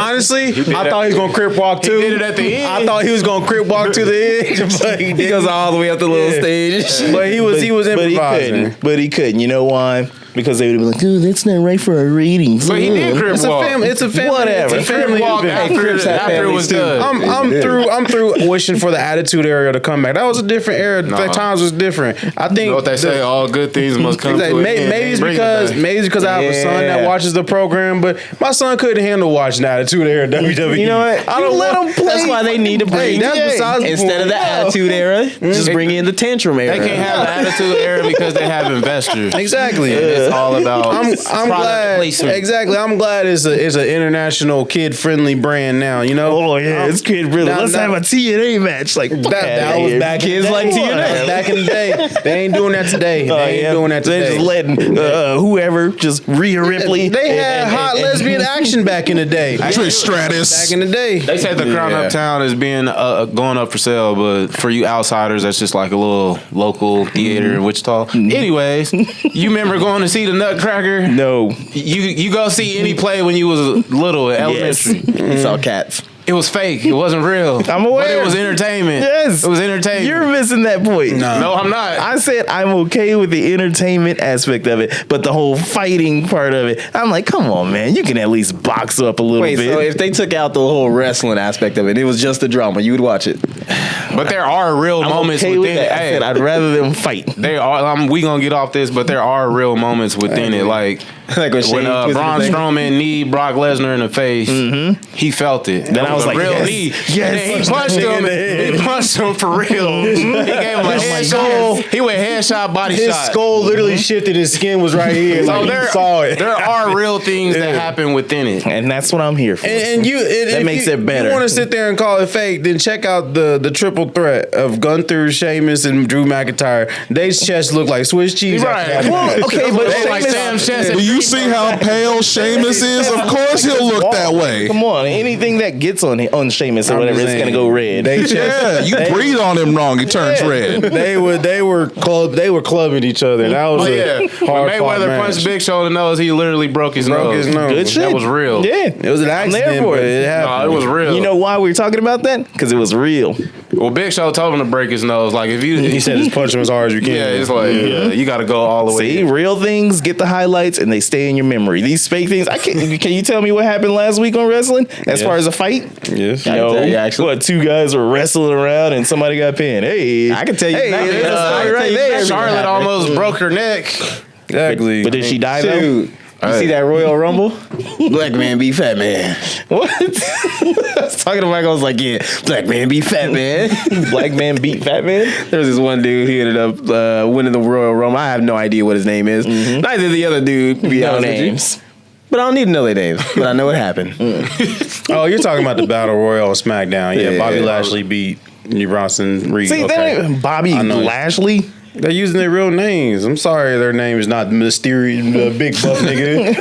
Honestly, I thought he was gonna crip walk too. did it at the end. I thought he was gonna crip walk to the edge, but he He didn't. goes all the way up the little stage. But he was But he improvising. couldn't. But he couldn't. You know why? Because they would have been like, "Dude, that's not right for our ratings." But he did crip It's a walk. family. It's a family. Whatever. It's a family Walk event. after it was done. I'm through wishing for the Attitude Era to come back. That was a different era. The times was different. I think You know what they say? All good things must come Exactly. to an end. Maybe it's Bring it because back. I have a son that watches the program, but my son couldn't handle watching the Attitude Era WWE. You know what? I don't You let want him play. That's why they need to bring Hey, that's besides the instead of the point. attitude era, just bring in the tantrum era. They can't have the attitude era because they have investors. Exactly. And it's all about I'm product glad. placement. Exactly. I'm glad it's an international kid friendly brand now. You know. Oh yeah, it's kid really. Now- Let's now- have a TNA match. Like That was back in the like day. TNA. That was back in the day. They ain't doing that today. They ain't doing that They're today. just letting whoever, just Rhea Ripley. They had and- hot and- lesbian action back in the day. Trish Stratus. Back in the day. They said the Crown Uptown is being going up for sale, but for you outsiders, that's just like a little local theater in Wichita. Anyways, you remember going to see the Nutcracker? No. You go see any play when you was little in Yes. elementary. He saw cats. It was fake. It wasn't real. I'm aware. But it was entertainment. Yes. It was entertainment. You're missing that point. no, I'm not. I said I'm okay with the entertainment aspect of it, but the whole fighting part of it, I'm like, come on, man, you can at least box up a little Wait, bit. so if they took out the whole wrestling aspect of it, it was just a drama, you would watch it. But there are real I'm moments okay with within that. it. I Hey, said I'd rather them fight. they are. We gonna get off this, but there are real moments within it. Like Like when Shane twisted Braun his thing. Strowman kneed Brock Lesnar in the face, he felt it. Then That I was a like, real yes, knee. yes. And then he punched him. He punched him for real. He gave him a headshot. He went headshot, body His shot. skull literally shifted. His skin was right here. So Like, there, you saw it. there are real things that happen within it. And that's what I'm here for. And That makes it better. You want to sit there and call it fake? Then check out the triple threat of Gunther, Sheamus, and Drew McIntyre. They chests look like Swiss cheese. Right. after that. Well, okay, but They like Sam Sheamus, Chess. Do you see how pale Sheamus is? Of course he'll look that way. come on, anything that gets on Sheamus or I'm whatever, just it's gonna saying. go red. They just Yeah, you breathe on him wrong, it turns red. they were clubbing each other. That was Oh, yeah. a When hard Mayweather punched Big Show in the nose, he literally broke his nose. Good shit. That was real. Yeah, It was an I'm accident, there for but it. it No, happened. it was real. You know why we were talking about that? Because it was real. Well, Big Show told him to break his nose. Like if you, He said, "Just punch him as hard as you can." yeah, it's like you got to go all the way. See, real things get the highlights and they stay in your memory. These fake things, can you tell me what happened last week on wrestling as far as a fight? Yes. I can tell you, actually. What, two guys were wrestling around and somebody got pinned? Hey, I can tell you Hey, exactly- there's a I story can right tell you there. exactly Charlotte almost broke her neck. Exactly. But did she die though? Dude, see that Royal Rumble? Black man beat fat man. What? I was talking to Mike. I was like, yeah, black man beat fat man. Black man beat fat man. There was this one dude. He ended up winning the Royal Rumble. I have no idea what his name is. Neither the other dude. No names. But I don't need to know their names. But I know what happened. Oh, you're talking about the Battle Royal on SmackDown. Yeah, Yeah. Bobby Lashley beat Bronson Reed. See, that Bobby I know. Lashley. They're using their real names. I'm sorry, their name is not mysterious, big buff nigga.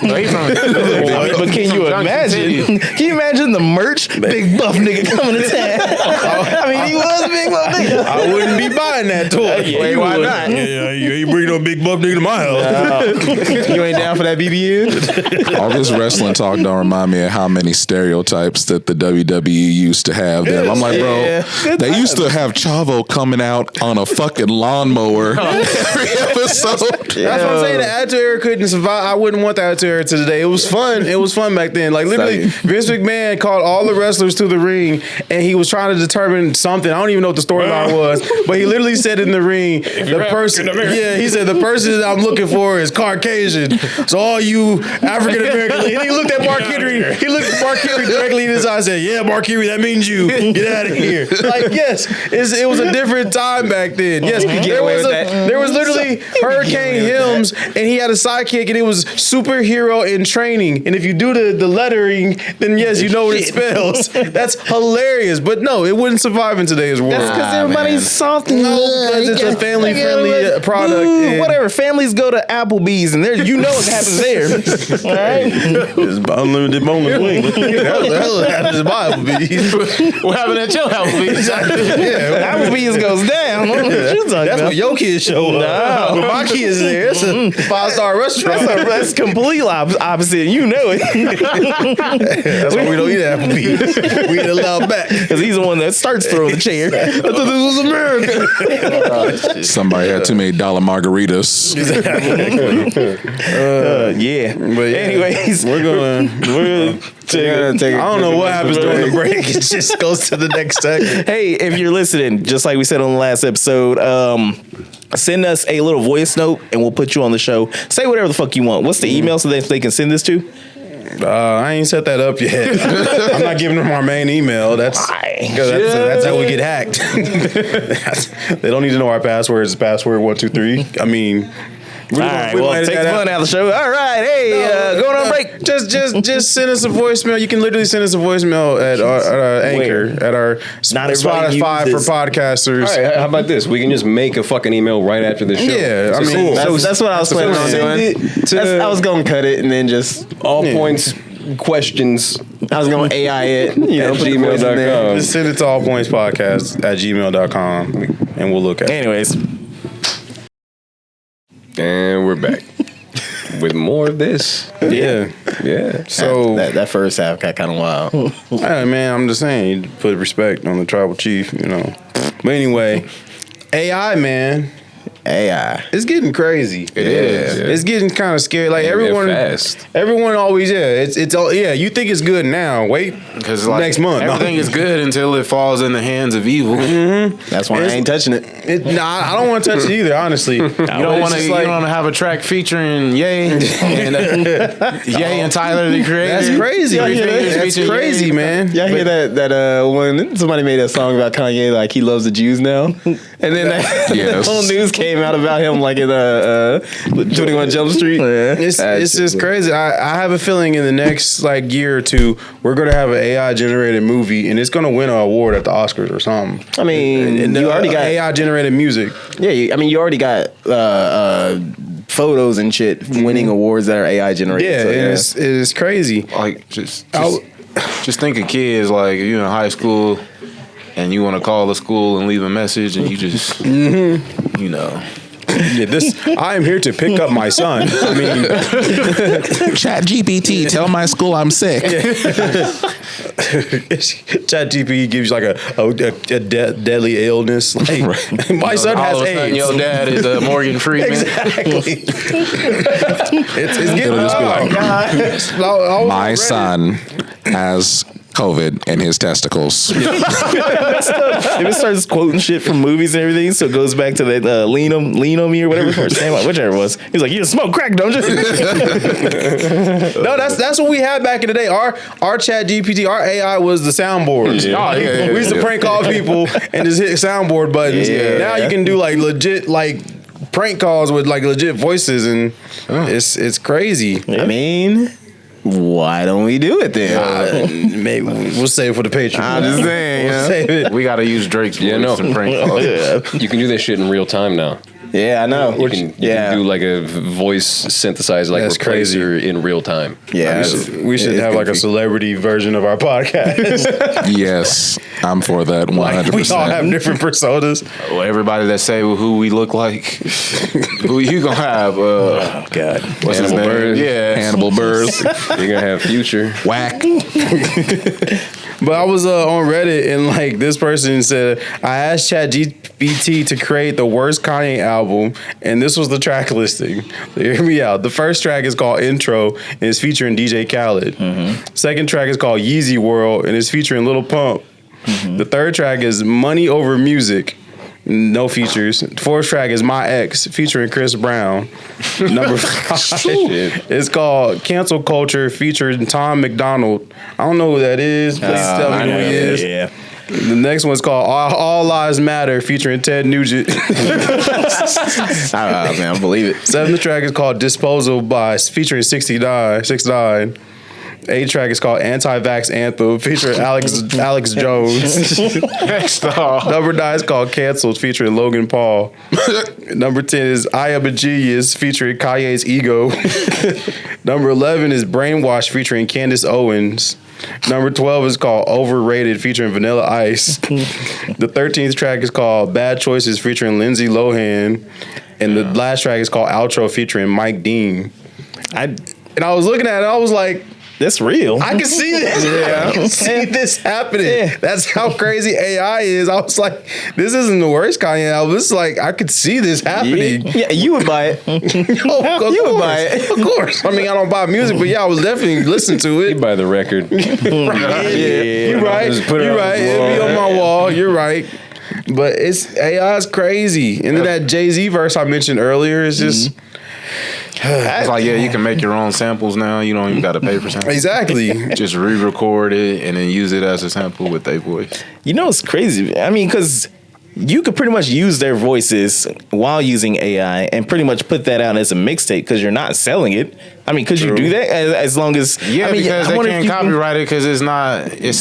But can you imagine? Can you imagine the merch? Big buff nigga coming to town. I mean, he was a big buff nigga. I wouldn't be buying that toy. Wait, why not? Yeah, you ain't bring no big buff nigga to my house. You ain't down for that BBN? All this wrestling talk don't remind me of how many stereotypes that the WWE used to have there. I'm like, bro, they used to have Chavo coming out on a fucking lawnmower every episode. That's what I'm saying. The Attitude Era couldn't survive. I wouldn't want the Attitude Era to today. It was fun. It was fun back then. Like literally, Vince McMahon called all the wrestlers to the ring, and he was trying to determine something. I don't even know what the storyline was, but he literally said in the ring, the person. Yeah, he said the person that I'm looking for is Caucasian. So all you African Americans. And he looked at Mark Henry. He looked at Mark Henry directly in his eyes. And said, "Yeah, Mark Henry, that means you. Get out of here." Like yes, it was a different time back then. Yes, there was literally Hurricane Helms, and he had a sidekick, and it was superhero in training. And if you do the lettering, then yes, you know what it spells. That's hilarious. But no, it wouldn't survive in today's world. That's because everybody's soft and because it's a family-friendly product. and- Whatever. Families go to Applebee's, and there you know what happens there. All right. It's unlimited boneless wing. That's what happens in my Applebee's. What happened at your house, please? Yeah, Applebee's goes down. What you talking that's about? what your kids show up. When my kids there, it's a 5-star restaurant. That's complete opposite. You know it. That's why we don't eat at Applebee's. We eat allowed back. Because he's the one that starts throwing the chair. I thought this was America. Somebody had too many dollar margaritas. Yeah. But yeah, Anyways, we're gonna Take I don't know what happens during the break. It just goes to the next segment. hey, if you're listening, just like we said on the last episode, send us a little voice note and we'll put you on the show. Say whatever the fuck you want. What's the email so that they can send this to? I ain't set that up yet. I'm not giving them our main email. That's how we get hacked. They don't need to know our password. It's password 123. I mean, All right, well, take the fun out of the show. All right, hey, going on break. Just send us a voicemail. You can literally send us a voicemail at our Anchor, at our Not everybody Spotify for uses- podcasters. All right, how about this? We can just make a fucking email right after the show. Yeah, I mean, That's what I was planning on doing. I was going to cut it and then just all points questions I was going to AI it. You know, at put the voice in there. gmail.com. just send it to allpointspodcast@gmail.com and we'll look at it. Anyways, And we're back with more of this. Yeah. Yeah. So, That first half got kind of wild. hey, man, I'm just saying, you put respect on the tribal chief, you know. But anyway, AI, man, AI. it's getting crazy. It is. It's getting kind of scary. Like Yeah, everyone, fast. everyone always, it's all, yeah. You think it's good now? Wait, Because like, next month. everything is good until it falls in the hands of evil. That's why I ain't touching it. Nah, I don't want to touch it either. Honestly, You don't want to have a track featuring Ye and Ye and Tyler the Creator. That's crazy. Everything is That's crazy, man. Y'all hear that when somebody made a song about Kanye, like he loves the Jews now, and then that Yes. whole news came out about him like in 21 Jump Street. It's just crazy. I have a feeling in the next like year or two, we're gonna have an AI generated movie, and it's gonna win an award at the Oscars or something. I mean, you already got AI generated music. Yeah, you already got photos and shit winning awards that are AI generated. Yeah, so, and it's crazy. Like just think of kids like you're in high school and you want to call the school and leave a message and you just you know. Yeah, I am here to pick up my son. I mean, Chat GPT, tell my school I'm sick. ChatGPT gives you like a deadly illness. Like my son has All of a sudden, AIDS. your dad is Morgan Freeman. Exactly. it's getting It'll just be hard. like, my son has COVID and his testicles. If it starts quoting shit from movies and everything, so it goes back to that lean on me or whatever, whichever it was. He's like, you smoke crack, don't you? No, that's what we had back in the day. Our Chat GPT, our AI was the soundboards. Yeah. We used to prank call people and just hit soundboard buttons. Yeah. Now you can do like legit like prank calls with like legit voices, and it's crazy. I mean, why don't we do it then? Maybe we'll save it for the Patreon. I'm just saying. We'll save it. We got to use Drake's voice no. to prank calls. You can do that shit in real time now. Yeah, I know. You can do like a voice synthesizer, like That's crazy. replacer in real time. Yeah, We should have like a celebrity version of our podcast. Yes, I'm for that 100%. We all have different personas. Well, everybody that say who we look like, who you gonna have? Oh, God. What's his Hannibal name? Buress. Yeah, Hannibal Buress, You're gonna have Future. whack. But I was on Reddit, and like this person said, I asked ChatGPT to create the worst Kanye album, and this was the track listing. So hear me out. The first track is called Intro, and it's featuring DJ Khaled. Second track is called Yeezy World, and it's featuring Lil Pump. The third track is Money Over Music. No features. Fourth track is My Ex featuring Chris Brown. Number 5 is called Cancel Culture featuring Tom McDonald. I don't know who that is. Please tell me who he is. Yeah. The next one's called All Lives Matter featuring Ted Nugent. man, I believe it. Seventh track is called Disposal by featuring 6ix9ine. Eighth track is called Anti-Vax Anthem featuring Alex Jones. Number 9 is called Canceled featuring Logan Paul. Number 10 is I Am a Genius featuring Kanye's Ego. Number 11 is Brainwash featuring Candace Owens. Number 12 is called Overrated featuring Vanilla Ice. The 13th track is called Bad Choices featuring Lindsay Lohan. And the last track is called Outro featuring Mike Dean. And I was looking at it, I was like, That's real. I can see this. I can see this happening. Yeah. That's how crazy AI is. I was like, this isn't the worst Kanye album. This is like, I could see this happening. Yeah, you would buy it. You would buy it. Of course. I mean, I don't buy music, but yeah, I was definitely listening to You it. buy the record. You're right. Just put it You're on right. the It'll be wall. on my wall. You're right. But AI's crazy. And then that Jay-Z verse I mentioned earlier is just... It's like, yeah, you can make your own samples now. You don't even got to pay for samples. Exactly. Just re-record it and then use it as a sample with their voice. You know, it's crazy. I mean, because you could pretty much use their voices while using AI and pretty much put that out as a mixtape because you're not selling it. I mean, could you do that as long as... Yeah, I mean, because I they wonder can't if you can- copyright it because it's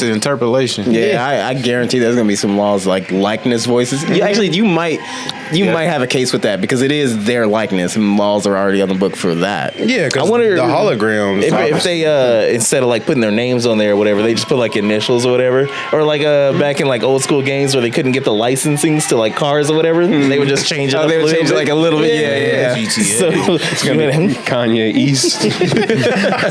an interpolation. Yeah, I guarantee there's gonna be some laws like likeness voices. Actually, you might have a case with that because it is their likeness, and laws are already on the book for that. Yeah, because I wonder the holograms. If they instead of like putting their names on there or whatever, they just put like initials or whatever, or like back in like old school games where they couldn't get the licensings to like cars or whatever, they would just change it. Oh, they would change it like a little bit. Yeah. So It's gonna be Kanye East.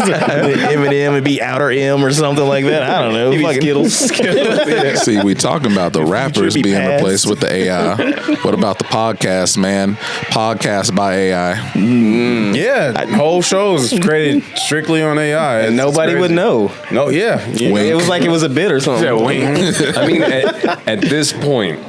Eminem would be Outer M or something like that. I don't know. Fucking Skittles. See, we talking about the rappers be being passed. replaced with the AI. What about the podcast, man? Podcast by AI. Yeah, whole shows created strictly on AI. And nobody would know. No, yeah. It was like it was a bit or something. I mean, at this point,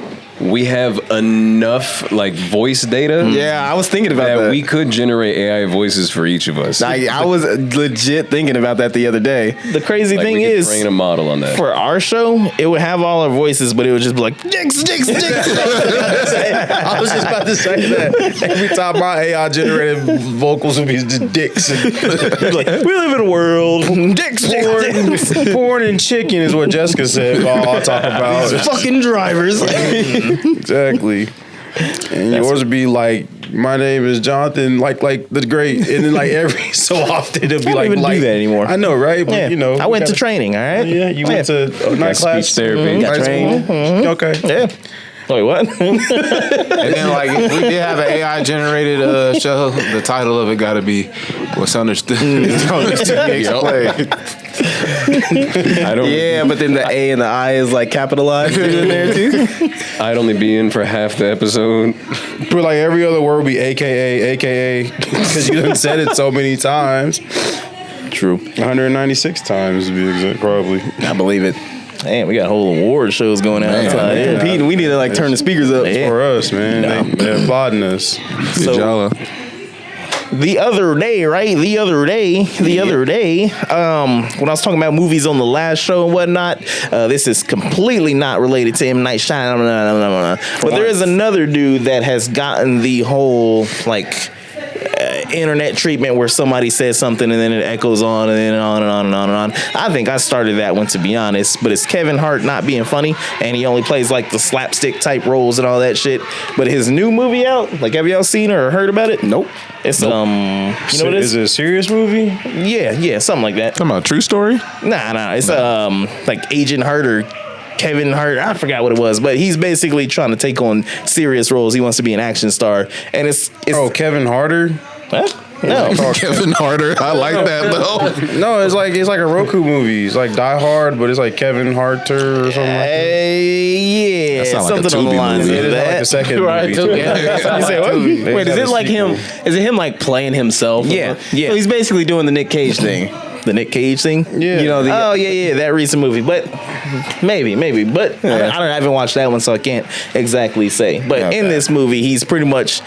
we have enough like voice data. Yeah, I was thinking about that that. we could generate AI voices for each of us. I was legit thinking about that the other day. The crazy Like, thing we could is, train a model on that. for our show, it would have all our voices, but it would just be like dicks. I was just about to say that. Every time my AI generated vocals would be just dicks. Like, we live in a world. Dicks. Porn and chicken is what Jessica said. I'll talk about. Fucking drivers. Exactly. And yours would be like, my name is Jonathan, like the great, and then like every so often it'll be I don't like, even do that anymore. I know, right? But Yeah, you know, I went to training. All right. Yeah, you went to a night class, speech therapy. high school? trained. Okay. Yeah. Wait, what? And then, like, if we did have an AI generated show, the title of it got to be "What's Understood." Explained. I don't. Yeah, but then the A and the I is like capitalized in there too. I'd only be in for half the episode. But like every other word would be AKA, because you done said it so many times. True. 196 times to be exact, probably. I believe it. Damn, we got whole award shows going on outside here. Competing. We need to like turn the speakers up. Yeah. For us, man. They're applauding us. Good job. The other day, right? The other day, when I was talking about movies on the last show and whatnot, this is completely not related to M. Night Shyamalan. But there is another dude that has gotten the whole, like, internet treatment where somebody says something and then it echoes on and then on and on and on and on. I think I started that one, to be honest, but it's Kevin Hart not being funny, and he only plays like the slapstick type roles and all that shit. But his new movie out, like, have y'all seen or heard about it? Nope. It's you know what it is? Is it a serious movie? Yeah, something like that. Talking about a true story? Nah, it's like Agent Hart or Kevin Hart, I forgot what it was, but he's basically trying to take on serious roles. He wants to be an action star, and it's Kevin Harter. Huh? No. Kevin Harter. I like that though. No, it's like a Roku movie. It's like Die Hard, but it's like Kevin Harter or something like that. Yeah, That sound like a something on the Tubi lines movie. of It is like that. the second Right, movie. too. Yeah. You say, what? Wait, is it like him? Is it him like playing himself? Yeah. So he's basically doing the Nick Cage thing. The Nick Cage thing? Yeah. You know, that recent movie. But maybe. But I haven't watched that one, so I can't exactly say. But in this movie, he's pretty much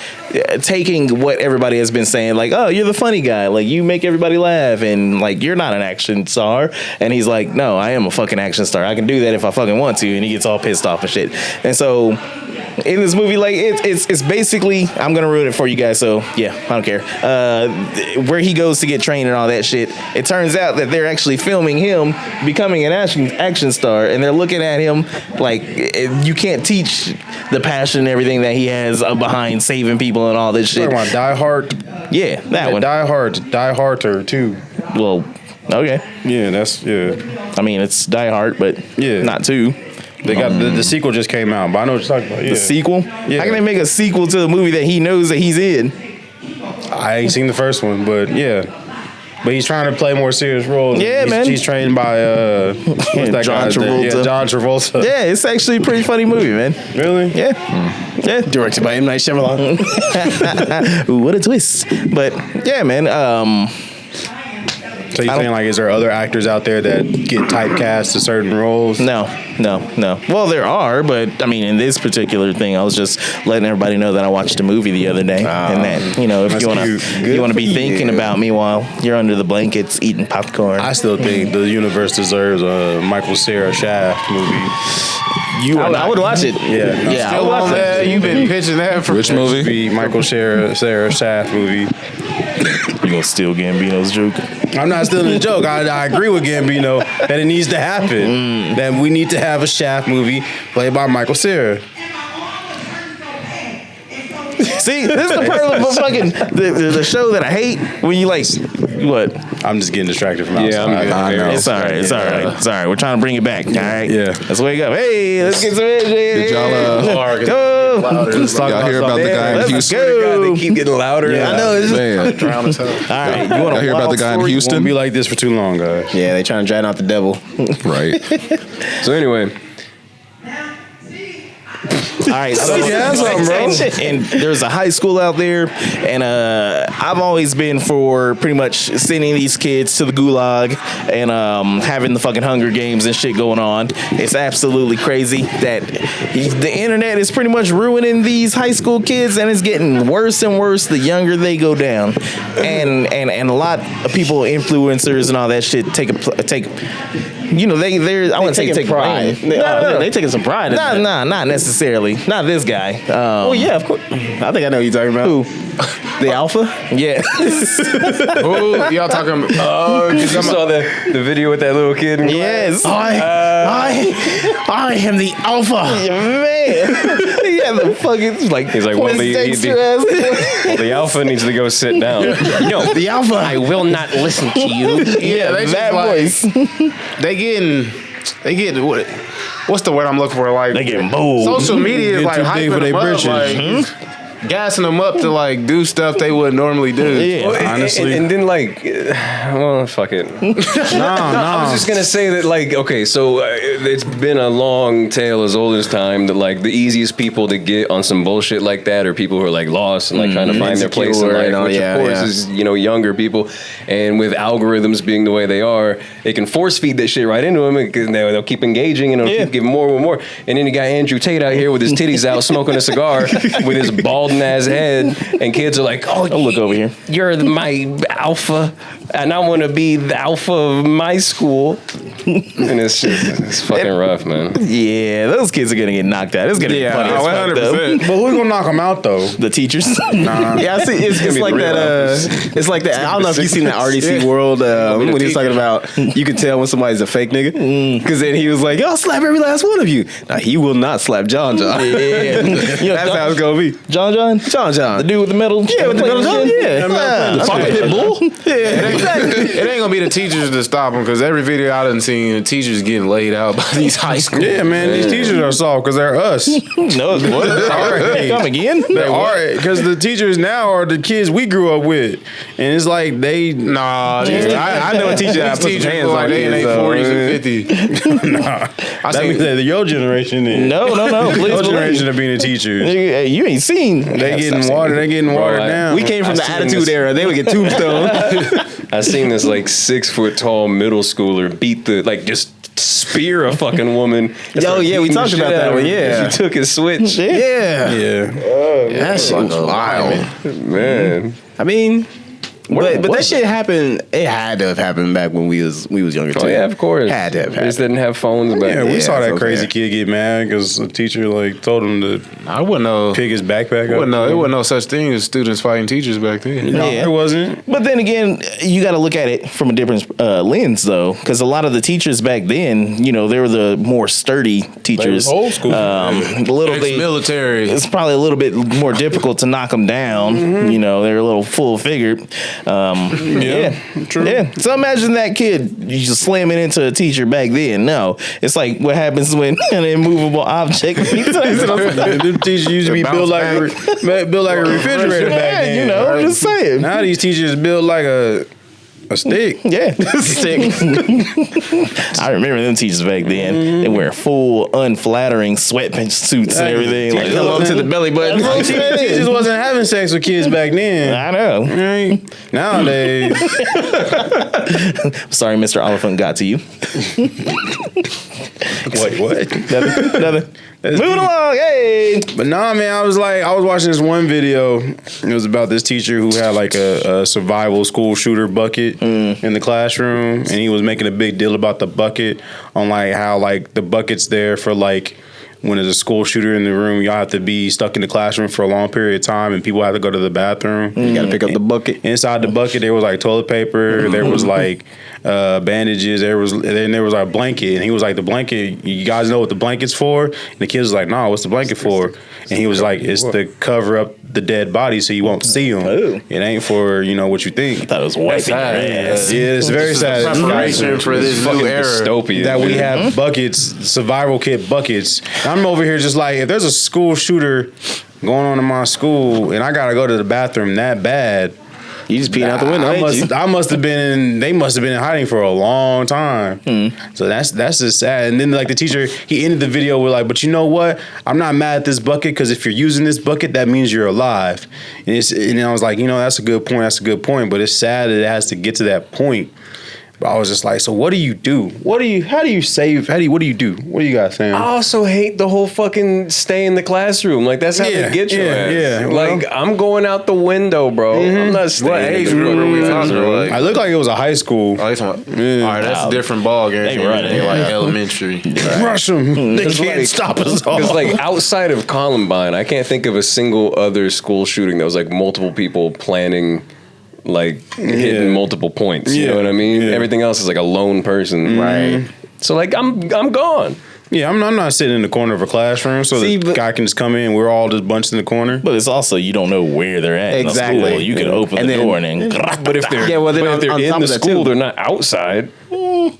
taking what everybody has been saying, like, oh, you're the funny guy. Like, you make everybody laugh, and, like, you're not an action star. And he's like, no, I am a fucking action star. I can do that if I fucking want to. And he gets all pissed off and shit. And so in this movie, like, it's basically, I'm gonna ruin it for you guys, so yeah, I don't care. Where he goes to get trained and all that shit, it turns out that they're actually filming him becoming an action star, and they're looking at him like, you can't teach the passion and everything that he has behind saving people and all this shit. Talking about Die Hard. Yeah, that one. Die Harder too. Well, okay. Yeah, I mean, it's Die Hard, but not two. They got the sequel just came out, but I know what you're talking about. Yeah. The sequel? Yeah. How can they make a sequel to the movie that he knows that he's in? I ain't seen the first one, but yeah. But he's trying to play more serious roles. Yeah, man. He's trained by what's that John guy's name? Travolta. Yeah, John Travolta. Yeah, it's actually a pretty funny movie, man. Really? Yeah. Yeah. directed by M. Night Shyamalan. Ooh, what a twist. But yeah, man. So you saying, like, is there other actors out there that get typecast to certain roles? No. Well, there are, but I mean, in this particular thing, I was just letting everybody know that I watched a movie the other day, and that, you know, if you want to be thinking about me while you're under the blankets eating popcorn. I still think the universe deserves a Michael Cera Shaft movie. I would watch it. Yeah. Yeah, I Still would on watch that. it. You've been pitching that for Which movie? Be Michael Cera Shaft movie. You gonna steal Gambino's joke? I'm not stealing the joke. I agree with Gambino that it needs to happen. That we need to have a Shaft movie played by Michael Cera. See, this is the part of fucking the show that I hate when you like what? I'm just getting distracted from Yeah, outside. I'm good. It's all right. It's all right. It's all right. We're trying to bring it back. All right. Yeah. Let's wake up. Hey, let's get some energy. Did y'all Go. Let's talk y'all about hear about the guy in Let's Houston? go. They keep getting louder. Yeah. I know. It's just, Man, All right. You want y'all hear about the guy in Won't Houston? be like this for too long, guys. yeah, they trying to drown out the devil. Right. So anyway, All right, so and there's a high school out there, and I've always been for pretty much sending these kids to the gulag and having the fucking Hunger Games and shit going on. It's absolutely crazy that the internet is pretty much ruining these high school kids, and it's getting worse and worse the younger they go down. And a lot of people, influencers and all that shit, take. You know, they're I wouldn't say take pride. No, they taking some pride in that. Nah, not necessarily. Not this guy. Oh yeah, of course. I think I know who you're talking about. Who? The Alpha? Yeah. Who y'all talking about? Oh, you saw the video with that little kid. In Yes. I am the Alpha. Man. He had the fucking like. He's like, well, the alpha needs to go sit down. No, the Alpha. I will not listen to you. Yeah, they that just like, voice. they getting what's the word I'm looking for? Like They getting bold. social media is like Too big for hyping their them up. britches. Like, gassing them up to like do stuff they wouldn't normally do. Yeah. Well, honestly. and then like, well, fuck it. I was just gonna say that like, okay, so it's been a long tale as old as time that like the easiest people to get on some bullshit like that are people who are like lost and like trying to find their place in life, which of course is younger people. And with algorithms being the way they are, it can force feed that shit right into them, and they'll keep engaging and it'll keep giving more and more. And then you got Andrew Tate out here with his titties out smoking a cigar with his balding ass head, and kids are like, "Oh, look over here. You're my alpha, and I want to be the alpha of my school." And it's fucking rough, man. Yeah, those kids are gonna get knocked out. It's gonna be funny as fuck, though. 100%. But who's gonna knock them out though? The teachers. Yeah, I see. It's like that. It's like that. I don't know if you've seen that RDC World when he was talking about you can tell when somebody's a fake nigga. Because then he was like, "I'll slap every last one of you." Now he will not slap John. Yeah. That's how it's gonna be. John. The The dude with the metal. Yeah, with the metal gun. Yeah. Fucking pit bull. Yeah, exactly. It ain't gonna be the teachers to stop them because every video I done seen, the teachers getting laid out by these high schools. Yeah, man, these teachers are soft because they're us. No, what? Come again? They are because the teachers now are the kids we grew up with, and it's like they I know a teacher that put some hands like on they in kids, their so, 40s and 50s. that means that your generation is No. Please your believe. generation of being a teacher. Hey, you ain't seen. They getting watered down. we came from the seen attitude this. era. They would get tombstone. I seen this like 6 foot tall middle schooler beat the just spear a fucking woman. Yo, yeah, we talked about that one, yeah. She took his switch. Yeah. That shit was wild. Man. I mean, but that shit happened. It had to have happened back when we was younger too. Oh yeah, of course. Had to have They happened. just didn't have phones back Yeah, then. we saw that's that what crazy I'm kid get mad because a teacher told him to I wouldn't know. pick his backpack up. It wasn't no such thing as students fighting teachers back then. No, Yeah. it wasn't. But then again, you got to look at it from a different lens, though, because a lot of the teachers back then, they were the more sturdy teachers. They was old school. Ex-military. It's probably a little bit more difficult to knock them down. They're a little full figured. Yeah, true. Yeah. So imagine that kid you just slamming into a teacher back then. No, it's like what happens when an immovable object. Them teachers used to be built like a refrigerator back then. I'm just saying. Now these teachers built like a stick. Yeah, stick. I remember them teachers back then. They wear full, unflattering sweatpants suits and everything. Like, Come up to the belly button. Teachers wasn't having sex with kids back then. I know. Right? Nowadays, Sorry, Mr. Oliphant got to you. wait, what? Nothing. Moving along, hey. But nah, man, I was watching this one video. It was about this teacher who had like a survival school shooter bucket in the classroom, and he was making a big deal about the bucket on like how like the bucket's there for like when there's a school shooter in the room, y'all have to be stuck in the classroom for a long period of time, and people have to go to the bathroom. You gotta pick up the bucket. Inside the bucket, there was like toilet paper. There was like bandages. There was like a blanket, and he was like, "The blanket. You guys know what the blanket's for?" And the kid was like, "No, what's the blanket for?" And he was like, "It's to cover up the dead body so you won't see them. Oh. It ain't for what you think." I thought it was wiping your ass. Yeah, it's very sad. Preparation for this new era. Dystopia. That we have buckets, survival kit buckets. I'm over here just like, if there's a school shooter going on in my school and I gotta go to the bathroom that bad, You just peeing out the window. They must have been in hiding for a long time. So that's just sad. And then like the teacher, he ended the video with like, but you know what? I'm not mad at this bucket because if you're using this bucket, that means you're alive. And I was like, that's a good point. That's a good point. But it's sad that it has to get to that point. But I was just like, so what do you do? What do you do? What do you guys saying? I also hate the whole fucking stay in the classroom. Like, that's how they get you. Yeah. Like, I'm going out the window, bro. I'm not staying. What age in the group are we fucking talking classroom. about? I look like it was a high school. Oh, all right, that's a different ball game. They running. Like elementary. Rush them. They It's can't like- stop us all. Because, like, outside of Columbine, I can't think of a single other school shooting that was, like, multiple people planning, like, hitting multiple points. You know what I mean? Yeah. Everything else is, like, a lone person. Right. So, like, I'm gone. Yeah, I'm not sitting in the corner of a classroom so the guy can just come in. We're all just bunched in the corner. But it's also, you don't know where they're at. Exactly. In the school. You can open And the then- door and then. But if they're, Yeah, well, then but if on they're top in the of that, school, too. they're not outside.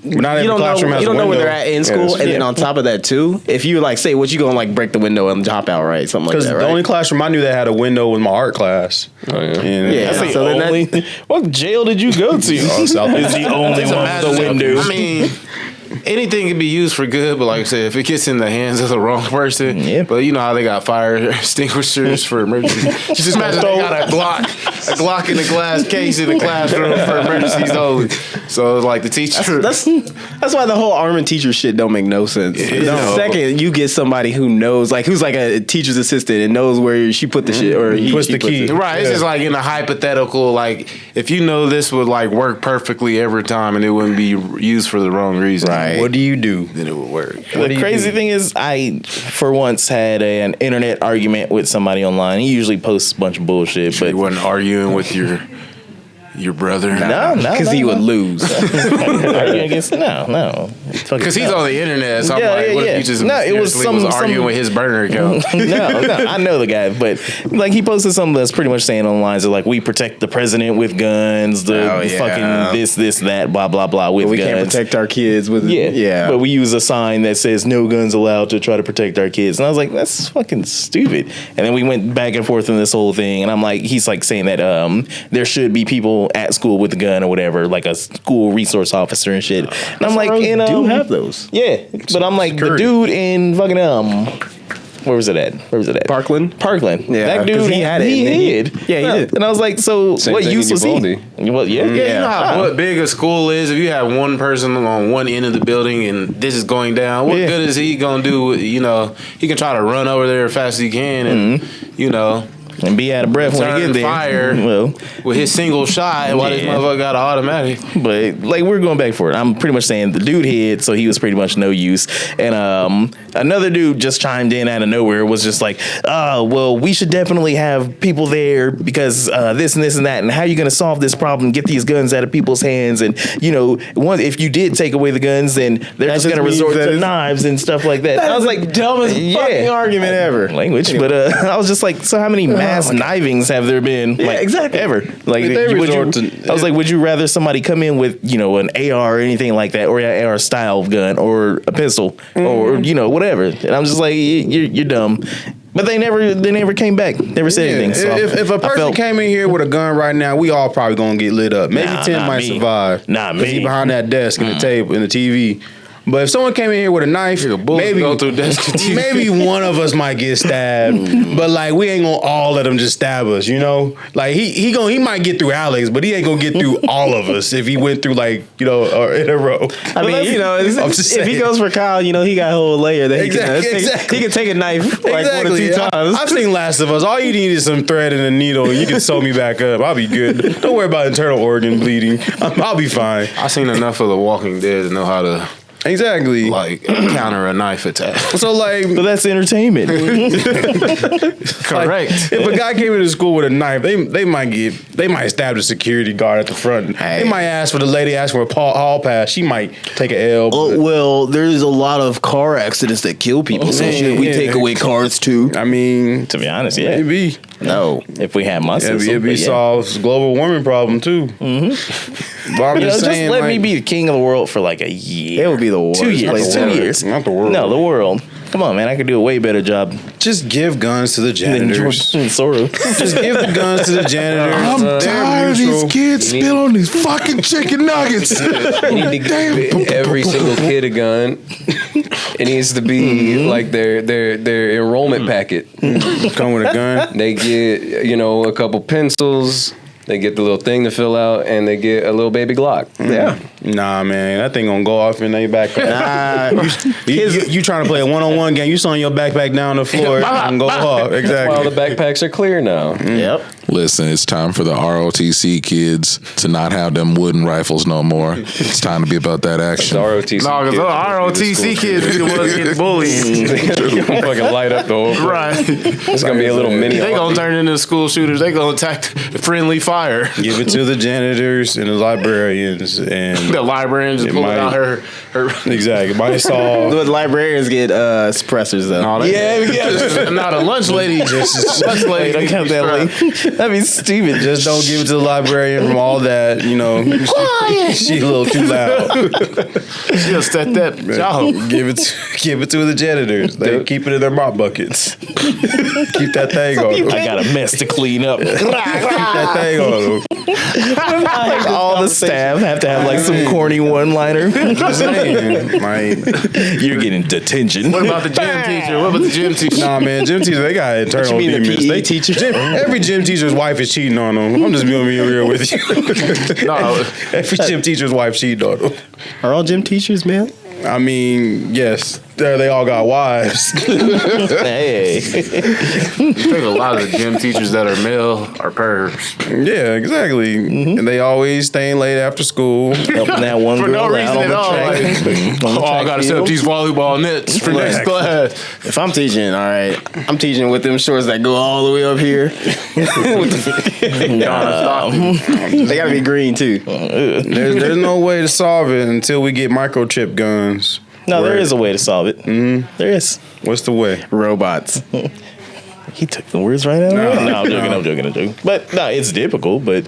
But not every You don't classroom know. has You a don't know where window. they're at in school, and then on top of that too, if you like say what you gonna like break the window and hop out, right? Something like Because that, the right? only classroom I knew that had a window was my art class. Oh, yeah. And Yeah. That's the So then only. What jail did you go to? Is the only one with the window. I mean, anything can be used for good, but like I said, if it gets in the hands of the wrong person, Yeah. but you know how they got fire extinguishers for emergency. Just imagine they got a Glock in a glass case in the classroom for emergencies only. So it's like the teacher. That's why the whole arming teacher shit don't make no sense. The second you get somebody who knows, like who's like a teacher's assistant and knows where she put the shit or he Puts the puts key. it. Right, it's just like in a hypothetical, like if you know this would like work perfectly every time and it wouldn't be used for the wrong reason, Right. what do you do? then it would work. The crazy thing is, I for once had an internet argument with somebody online. He usually posts a bunch of bullshit, but You wasn't arguing with your brother, no, Because he would lose. arguing against no. because he's on the internet. So Yeah, I'm like, yeah, what yeah. if you just No, it was seriously was some- arguing with his burner account? no, I know the guy, but like he posted something that's pretty much saying on the lines of like we protect the president with guns, the Oh, yeah. fucking this, that, blah, blah, blah with we guns. can't protect our kids with Yeah, but we use a sign that says no guns allowed to try to protect our kids. And I was like, that's fucking stupid. And then we went back and forth in this whole thing. And I'm like, he's like saying that there should be people at school with a gun or whatever, like a school resource officer and shit. And I'm like, you know, do have those. yeah, but I'm like the dude in fucking where was it at? Parkland? Yeah, that dude 'cause he had it, He and he- hid. yeah, he did. And I was like, so Same what thing use in was he? Uvalde. Well, yeah, Yeah, you know how Wow. big a school is. If you have one person on one end of the building and this is going down, what Yeah. good is he gonna do? You know, he can try to run over there as fast as he can, and you know, and be out of breath when he turn get there. fire Well, with his single shot. While this Yeah. motherfucker got an automatic. but like we're going back for it. I'm pretty much saying the dude hid, so he was pretty much no use. And another dude just chimed in out of nowhere, was just like, "Oh, well, we should definitely have people there because this and this and that. And how are you going to solve this problem? Get these guns out of people's hands. And you know, if you did take away the guns, then they're just going to just resort means that to it's- knives and stuff like that." And I was like, dumbest fucking argument ever. language, but I was just like, so how many mass knivings have there been? Like, exactly. ever. Like, they would resort you, to- I was like, would you rather somebody come in with an AR or anything like that, or an AR style gun, or a pistol, or whatever? And I'm just like, you're dumb. But they never came back. Never said anything. So If a I person felt- came in here with a gun right now, we all probably gonna get lit up. Maybe Nah, Tim not might me. survive. Not 'Cause he me. behind that desk and the table and the TV. But if someone came in here with a knife, maybe go through desk and TV. maybe one of us might get stabbed. But like we ain't gonna all let him just stab us, you know? Like he might get through Alex, but he ain't gonna get through all of us if he went through or in a row. I mean, I'm just if he saying. goes for Kyle, he got a whole layer that Exactly. he can take a knife like one or two times. I've seen Last of Us. All you need is some thread and a needle. You can sew me back up. I'll be good. Don't worry about internal organ bleeding. I'll be fine. I seen enough of The Walking Dead to know how to Exactly. like counter a knife attack. So like, but that's entertainment. Correct. if a guy came into school with a knife, they might stab the security guard at the front. Hey. They might ask for the lady ask for a hall pass. She might take an L. but- Well, there's a lot of car accidents that kill people. So should we take away cars too? I mean, To be honest, yeah. maybe. No, if we had muscles, It'd be solves global warming problem too. Mm-hmm. But I'm just saying, let like, me be the king of the world for like a year. It would be the worst. 2 years. place 2 ever. years. Not the world. No, the world. Come on, man. I could do a way better job just give guns to the than janitors. Jordan Soros. Just give the guns to the janitors. I'm They're tired of these neutral. kids spill on these fucking chicken nuggets. You need to give every single kid a gun. It needs to be like their enrollment packet. Come with a gun. They get a couple pencils. They get the little thing to fill out, and they get a little baby Glock. Yeah. Nah, man, that thing gonna go off in their backpack. You trying to play a one-on-one game? You sawing your backpack down the floor and go off. While Exactly. the backpacks are clear now. Yep. Listen, it's time for the ROTC kids to not have them wooden rifles no more. It's time to be about that The action. ROTC. No, because ROTC kids be the ones getting bullied. fucking light up the whole place. Right. It's gonna be a little mini. They gonna turn into school shooters. They gonna attack friendly fire. Give it to the janitors and the librarians and The librarian just It pulling might- out her. exactly. Might solve. The librarians get suppressors though. No, they- Now the lunch lady, lunch lady, Don't count that link. That'd be stupid. Just don't give it to the librarian from all that, you know. She a little too loud. She'll set that job. Give it to the janitors. They keep it in their mop buckets. Keep that thing on. I got a mess to clean up. Keep that thing on. All the staff have to have like some corny one-liner. Just saying, like, You're getting detention. What about the gym teacher? What about the gym teacher? nah, man, gym teachers, they got internal What you mean, the demons. PE They teach every gym teacher's wife is cheating on them. I'm just being real with you. No, Every gym teacher's wife cheating on them. Are all gym teachers, man? I mean, yes, they all got wives. Hey. I think a lot of the gym teachers that are male are pervs. Yeah, exactly. And they always staying late after school. Helping that one For girl no out reason on at the all. track. Like, On the I track gotta set field. up these volleyball nets for next class. If I'm teaching, all right, I'm teaching with them shorts that go all the way up here. They gotta be green too. There's no way to solve it until we get microchip guns. No, there is a way to solve it. There is. What's the way? Robots. He took the words right out of my mouth. No, I'm joking. But no, it's difficult. But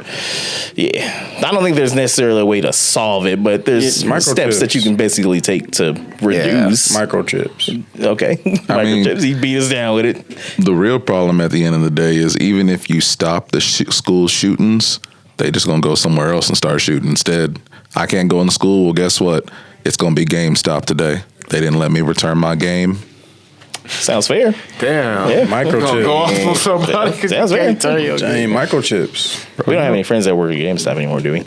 yeah, I don't think there's necessarily a way to solve it. But there's Microchips. steps that you can basically take to reduce. Microchips. Okay, microchips. He beat us down with it. The real problem at the end of the day is even if you stop the school shootings, they just gonna go somewhere else and start shooting instead. I can't go in the school. Well, guess what? It's gonna be GameStop today. They didn't let me return my game. Sounds fair. Damn. Yeah. Microchips. Go off on somebody because Sounds you fair. can't turn your Dang, microchips. We don't have any friends that work at GameStop anymore, do we?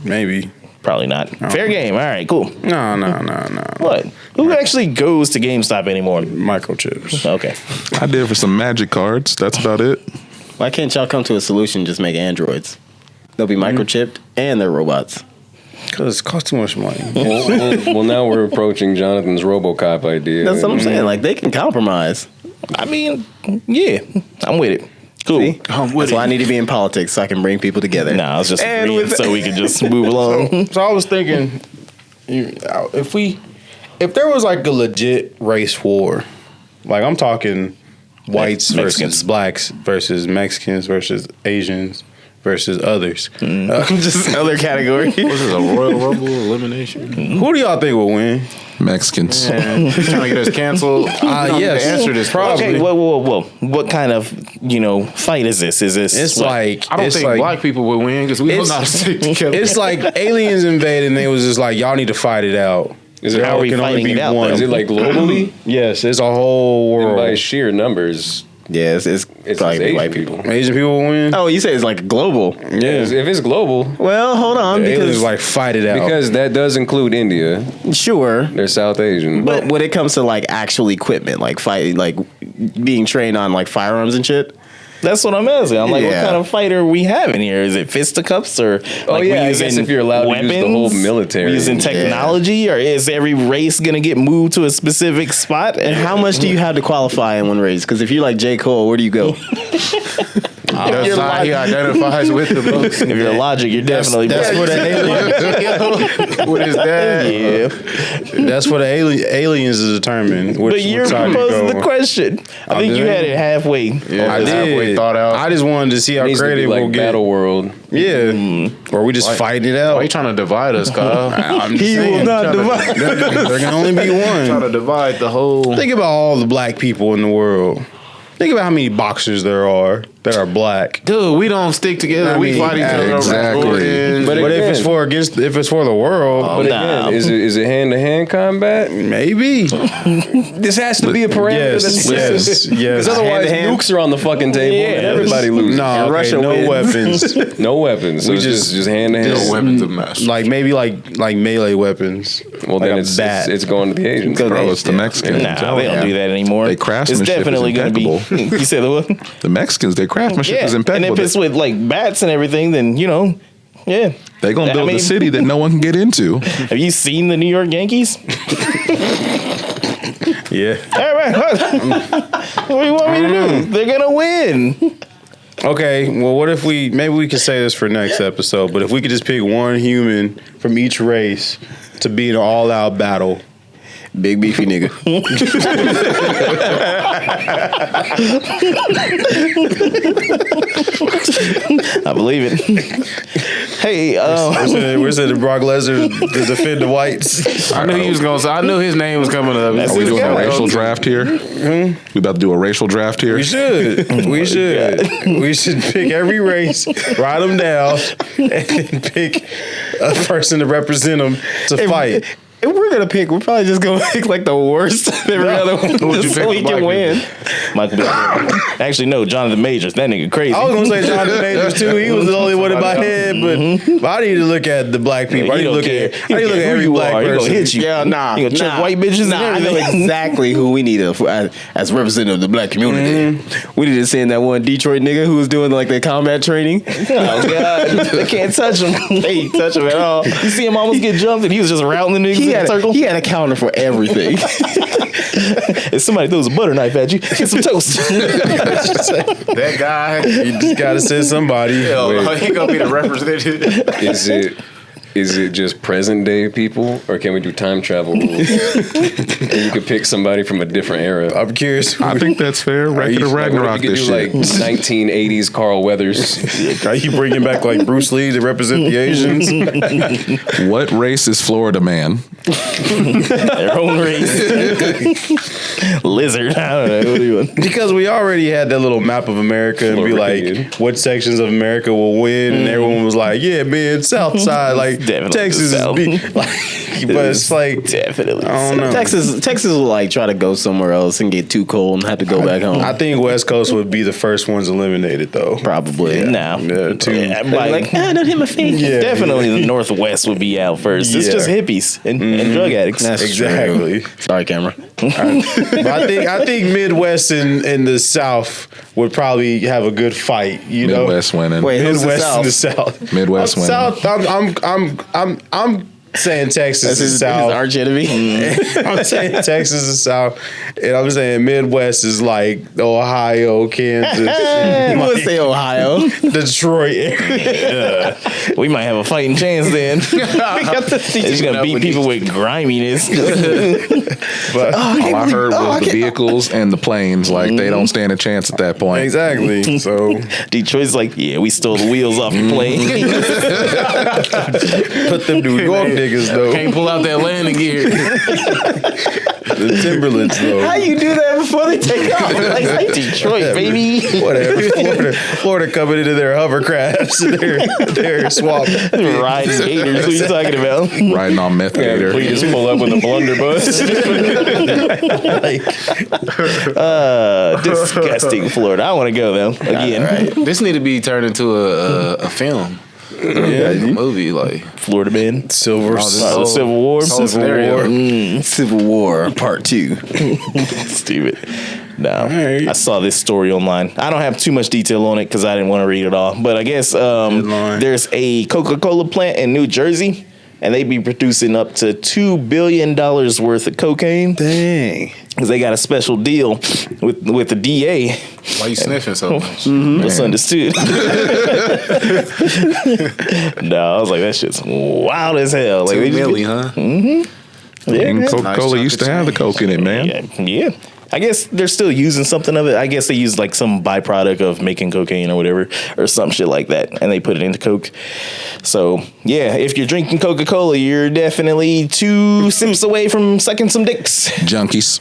Maybe. Probably not. Fair game. All right, cool. No. What? Who actually goes to GameStop anymore? Microchips. Okay. I did for some magic cards. That's about it. Why can't y'all come to a solution? Just make androids. They'll be microchipped and they're robots. Because it costs too much money. Well, now we're approaching Jonathan's RoboCop idea. That's what I'm saying. Like they can compromise. I mean, yeah, I'm with it. Cool. See? That's why I need to be in politics so I can bring people together. Nah, I was just And agreeing with- so we could just move along. So I was thinking, if there was like a legit race war, like I'm talking whites versus Mexicans. blacks versus Mexicans versus Asians versus others. Just other category. What is this, a Royal Rumble elimination? Who do y'all think will win? Mexicans. He's trying to get us canceled. Yes. To answer this Probably. Okay, whoa. What kind of, fight is this? Is this It's what- like I don't it's think like, black people would win because we don't It's- know how to stick together. It's like aliens invaded and they was just like, y'all need to fight it out. Is it, How are we fighting it out, though? is it like globally? Yes, it's a whole And by world. sheer numbers, Yeah, it's it's probably Asian white people. Asian people will win. Oh, you say it's like global. Yeah. If it's global, Well, hold on, Aliens because like fight it out. because that does include India. sure. They're South Asian. But when it comes to like actual equipment, like fight, like being trained on like firearms and shit, That's what I'm asking. I'm like, Yeah. what kind of fighter we have in here? Is it fisticuffs or like yeah, we I using guess if you're allowed to use the whole weapons? military. We using technology, or is every race gonna get moved to a specific spot? and how much do you have to qualify in one race? Because if you're like J. Cole, where do you go? That's how he identifies with the most. If you're logic, you're definitely That's black. where the aliens. With his dad. Yeah, That's where the aliens is determined. Which, but you're which side you posing the go. question. I think you had it halfway. Yeah, I it's halfway did. thought out. I just wanted to see how Needs to be creative like we'll get. Battle World. Yeah, or we just fighting it out. Why you trying to divide us, Kyle? I'm just He will saying. not divide. There can only be Trying one. to divide the whole. Think about all the black people in the world. Think about how many boxers there are that are black. Dude, we don't stick together. I We mean, fight each other over exactly. Jordans. But again- if it's for the world, But Nah. again, is it hand to hand combat? maybe. This has to be a parameter. Yes. Because otherwise, Hand-to-hand? nukes are on the fucking table and Yeah. everybody loses. No, okay, Russia no wins. weapons. No weapons. So We it's just- just hand to No hand. weapons of mass. like maybe like melee weapons. Well, like then a it's, bat. it's going to the Asians. Bro, it's the Mexicans. Nah, they don't do that anymore. They It's craftsmanship is definitely gonna be. impeccable. You said the what? The Mexicans, their craftsmanship is And impeccable. if it's with like bats and everything, then yeah. They're going to I build mean- a city that no one can get into. Have you seen the New York Yankees? Yeah. All right, what do you want me to do? They're gonna win. Okay, well, what if maybe we could say this for next episode, but if we could just pick one human from each race to be in an all-out battle, Big beefy nigga. I believe it. Hey, we're sending Brock Lesnar to defend the whites. I knew he was gonna. I knew his name was coming up. Are we doing a racial draft here? We about to do a racial draft here? We should. We should. We should pick every race, write them down, and then pick a person to represent them to fight. If we're gonna pick, we're probably just gonna pick like the worst of every other one, just so we can win. Michael B. Actually, no, Jonathan Majors. That nigga crazy. I was gonna say Jonathan Majors too. He was the only one in my head, but I need to look at the black people. I need to look at every black person. He gonna hit you. Yeah, nah. He gonna check white bitches. Nah, I and know everything. exactly who we need as representative of the black community. We need to send that one Detroit nigga who was doing like the combat training. Oh God, they can't touch him. They ain't touch him at all. You see him almost get jumped, and he was just routing the niggas in a circle. He had a counter for everything. If somebody throws a butter knife at you, get some toast. That guy. You just gotta send somebody. He gonna be the representative. Is it just present day people, or can we do time travel rules? You could pick somebody from a different era. I'm curious. I think that's fair. Record of Like, what Ragnarok if you could this do shit. like 1980s Carl Weathers? Are you bringing back like Bruce Lee to represent the Asians? What race is Florida man? Their own race. Lizard. I don't know. What do you want? Because we already had that little map of America and be Floridian. like, what sections of America will win? And everyone was like, yeah, man, South Side, like Definitely Texas the is South. but it's like, Definitely. I don't know. Texas will like try to go somewhere else and get too cold and have to go back home. I think West Coast would be the first ones eliminated though. Probably. No. Yeah, too. Like, don't hit my face. Yeah, definitely the Northwest would be out first. It's Yeah. just hippies and drug addicts. Exactly. Sorry, camera. But I think Midwest and the South would probably have a good fight. You know, Midwest winning. Wait, who's the Midwest and the South? South. Midwest winning. South. I'm saying Texas That's is his South. arch enemy. I'm saying Texas is South, and I'm saying Midwest is like Ohio, Kansas, We'll say Ohio. Detroit area. We might have a fighting chance then. It's gonna beat people with griminess. But All I heard was the vehicles and the planes. Like, they don't stand a chance at that point. exactly. So Detroit's like, yeah, we stole the wheels off the plane. put them New York niggas though. Can't pull out that landing gear. The Timberlands though. How you do that before they take off? Like Detroit, baby. Whatever. Florida coming into their hovercrafts and their swamp. Riding gators. What are you talking about? Riding on meth gator. We just pull up with a blunderbuss. Disgusting Florida. I want to go though. Again. This need to be turned into a film. Yeah, a movie like Florida man. Silver. Civil War. Civil War Part 2. Stupid. No, I saw this story online. I don't have too much detail on it because I didn't want to read it all. But I guess there's a Coca-Cola plant in New Jersey, and they be producing up to $2 billion worth of cocaine. Dang. Because they got a special deal with the DA. why you sniffing so much? What's understood? No, I was like, that shit's wild as hell. Like, they $2 just million, huh? And yeah. Coca-Cola Nice used to have the coke in it, man. Yeah. I guess they're still using something of it. I guess they use like some byproduct of making cocaine or whatever, or some shit like that, and they put it into Coke. So, yeah, if you're drinking Coca-Cola, you're definitely 2 sips away from sucking some dicks. Junkies.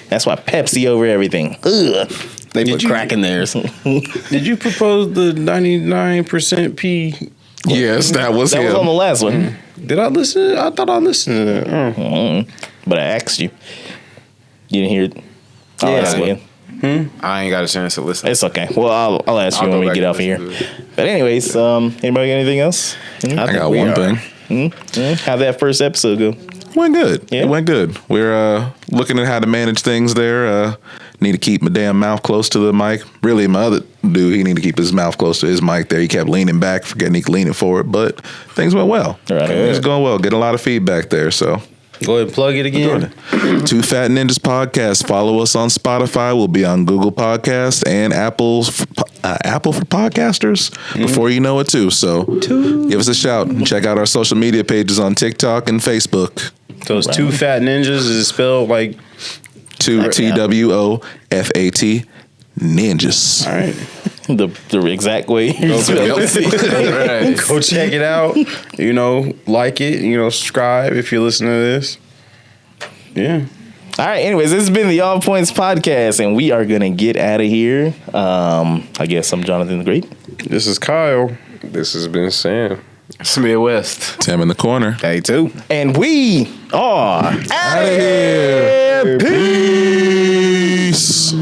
That's why Pepsi over everything. Ugh. They put crack in theirs. Did you propose the 99% P? Yes, that was That him. was on the last one, Did I listen? I thought I listened to that. but I asked you. You didn't hear it? I'll Yeah. ask again. I ain't got a chance to listen. It's okay. Well, I'll ask you I'll when go we back get and off of here. listen to But anyways, anybody got anything else? I got one thing. How'd that first episode go? Went good. Yeah? It went good. We're looking at how to manage things there. Need to keep my damn mouth close to the mic. Really, my other dude, he need to keep his mouth close to his mic there. He kept leaning back, forgetting he could lean it forward, but things went well. Right. It's going well. Get a lot of feedback there, so. Go ahead and plug it again. Two Fat Ninjas Podcast. Follow us on Spotify. We'll be on Google Podcasts and Apple for podcasters before you know it too. So give us a shout and check out our social media pages on TikTok and Facebook. So it's two fat ninjas. Is it spelled like Two TWOFAT ninjas. all right? The exact way. Right. Go check it out. You know, like it. You know, subscribe if you're listening to this. Yeah. All right. Anyways, this has been the All Points Podcast, and we are gonna get out of here. I guess I'm Jonathan the Great. This is Kyle. This has been Sam. Smith West. Tim in the corner. Hey, too. And we are out of here. Peace.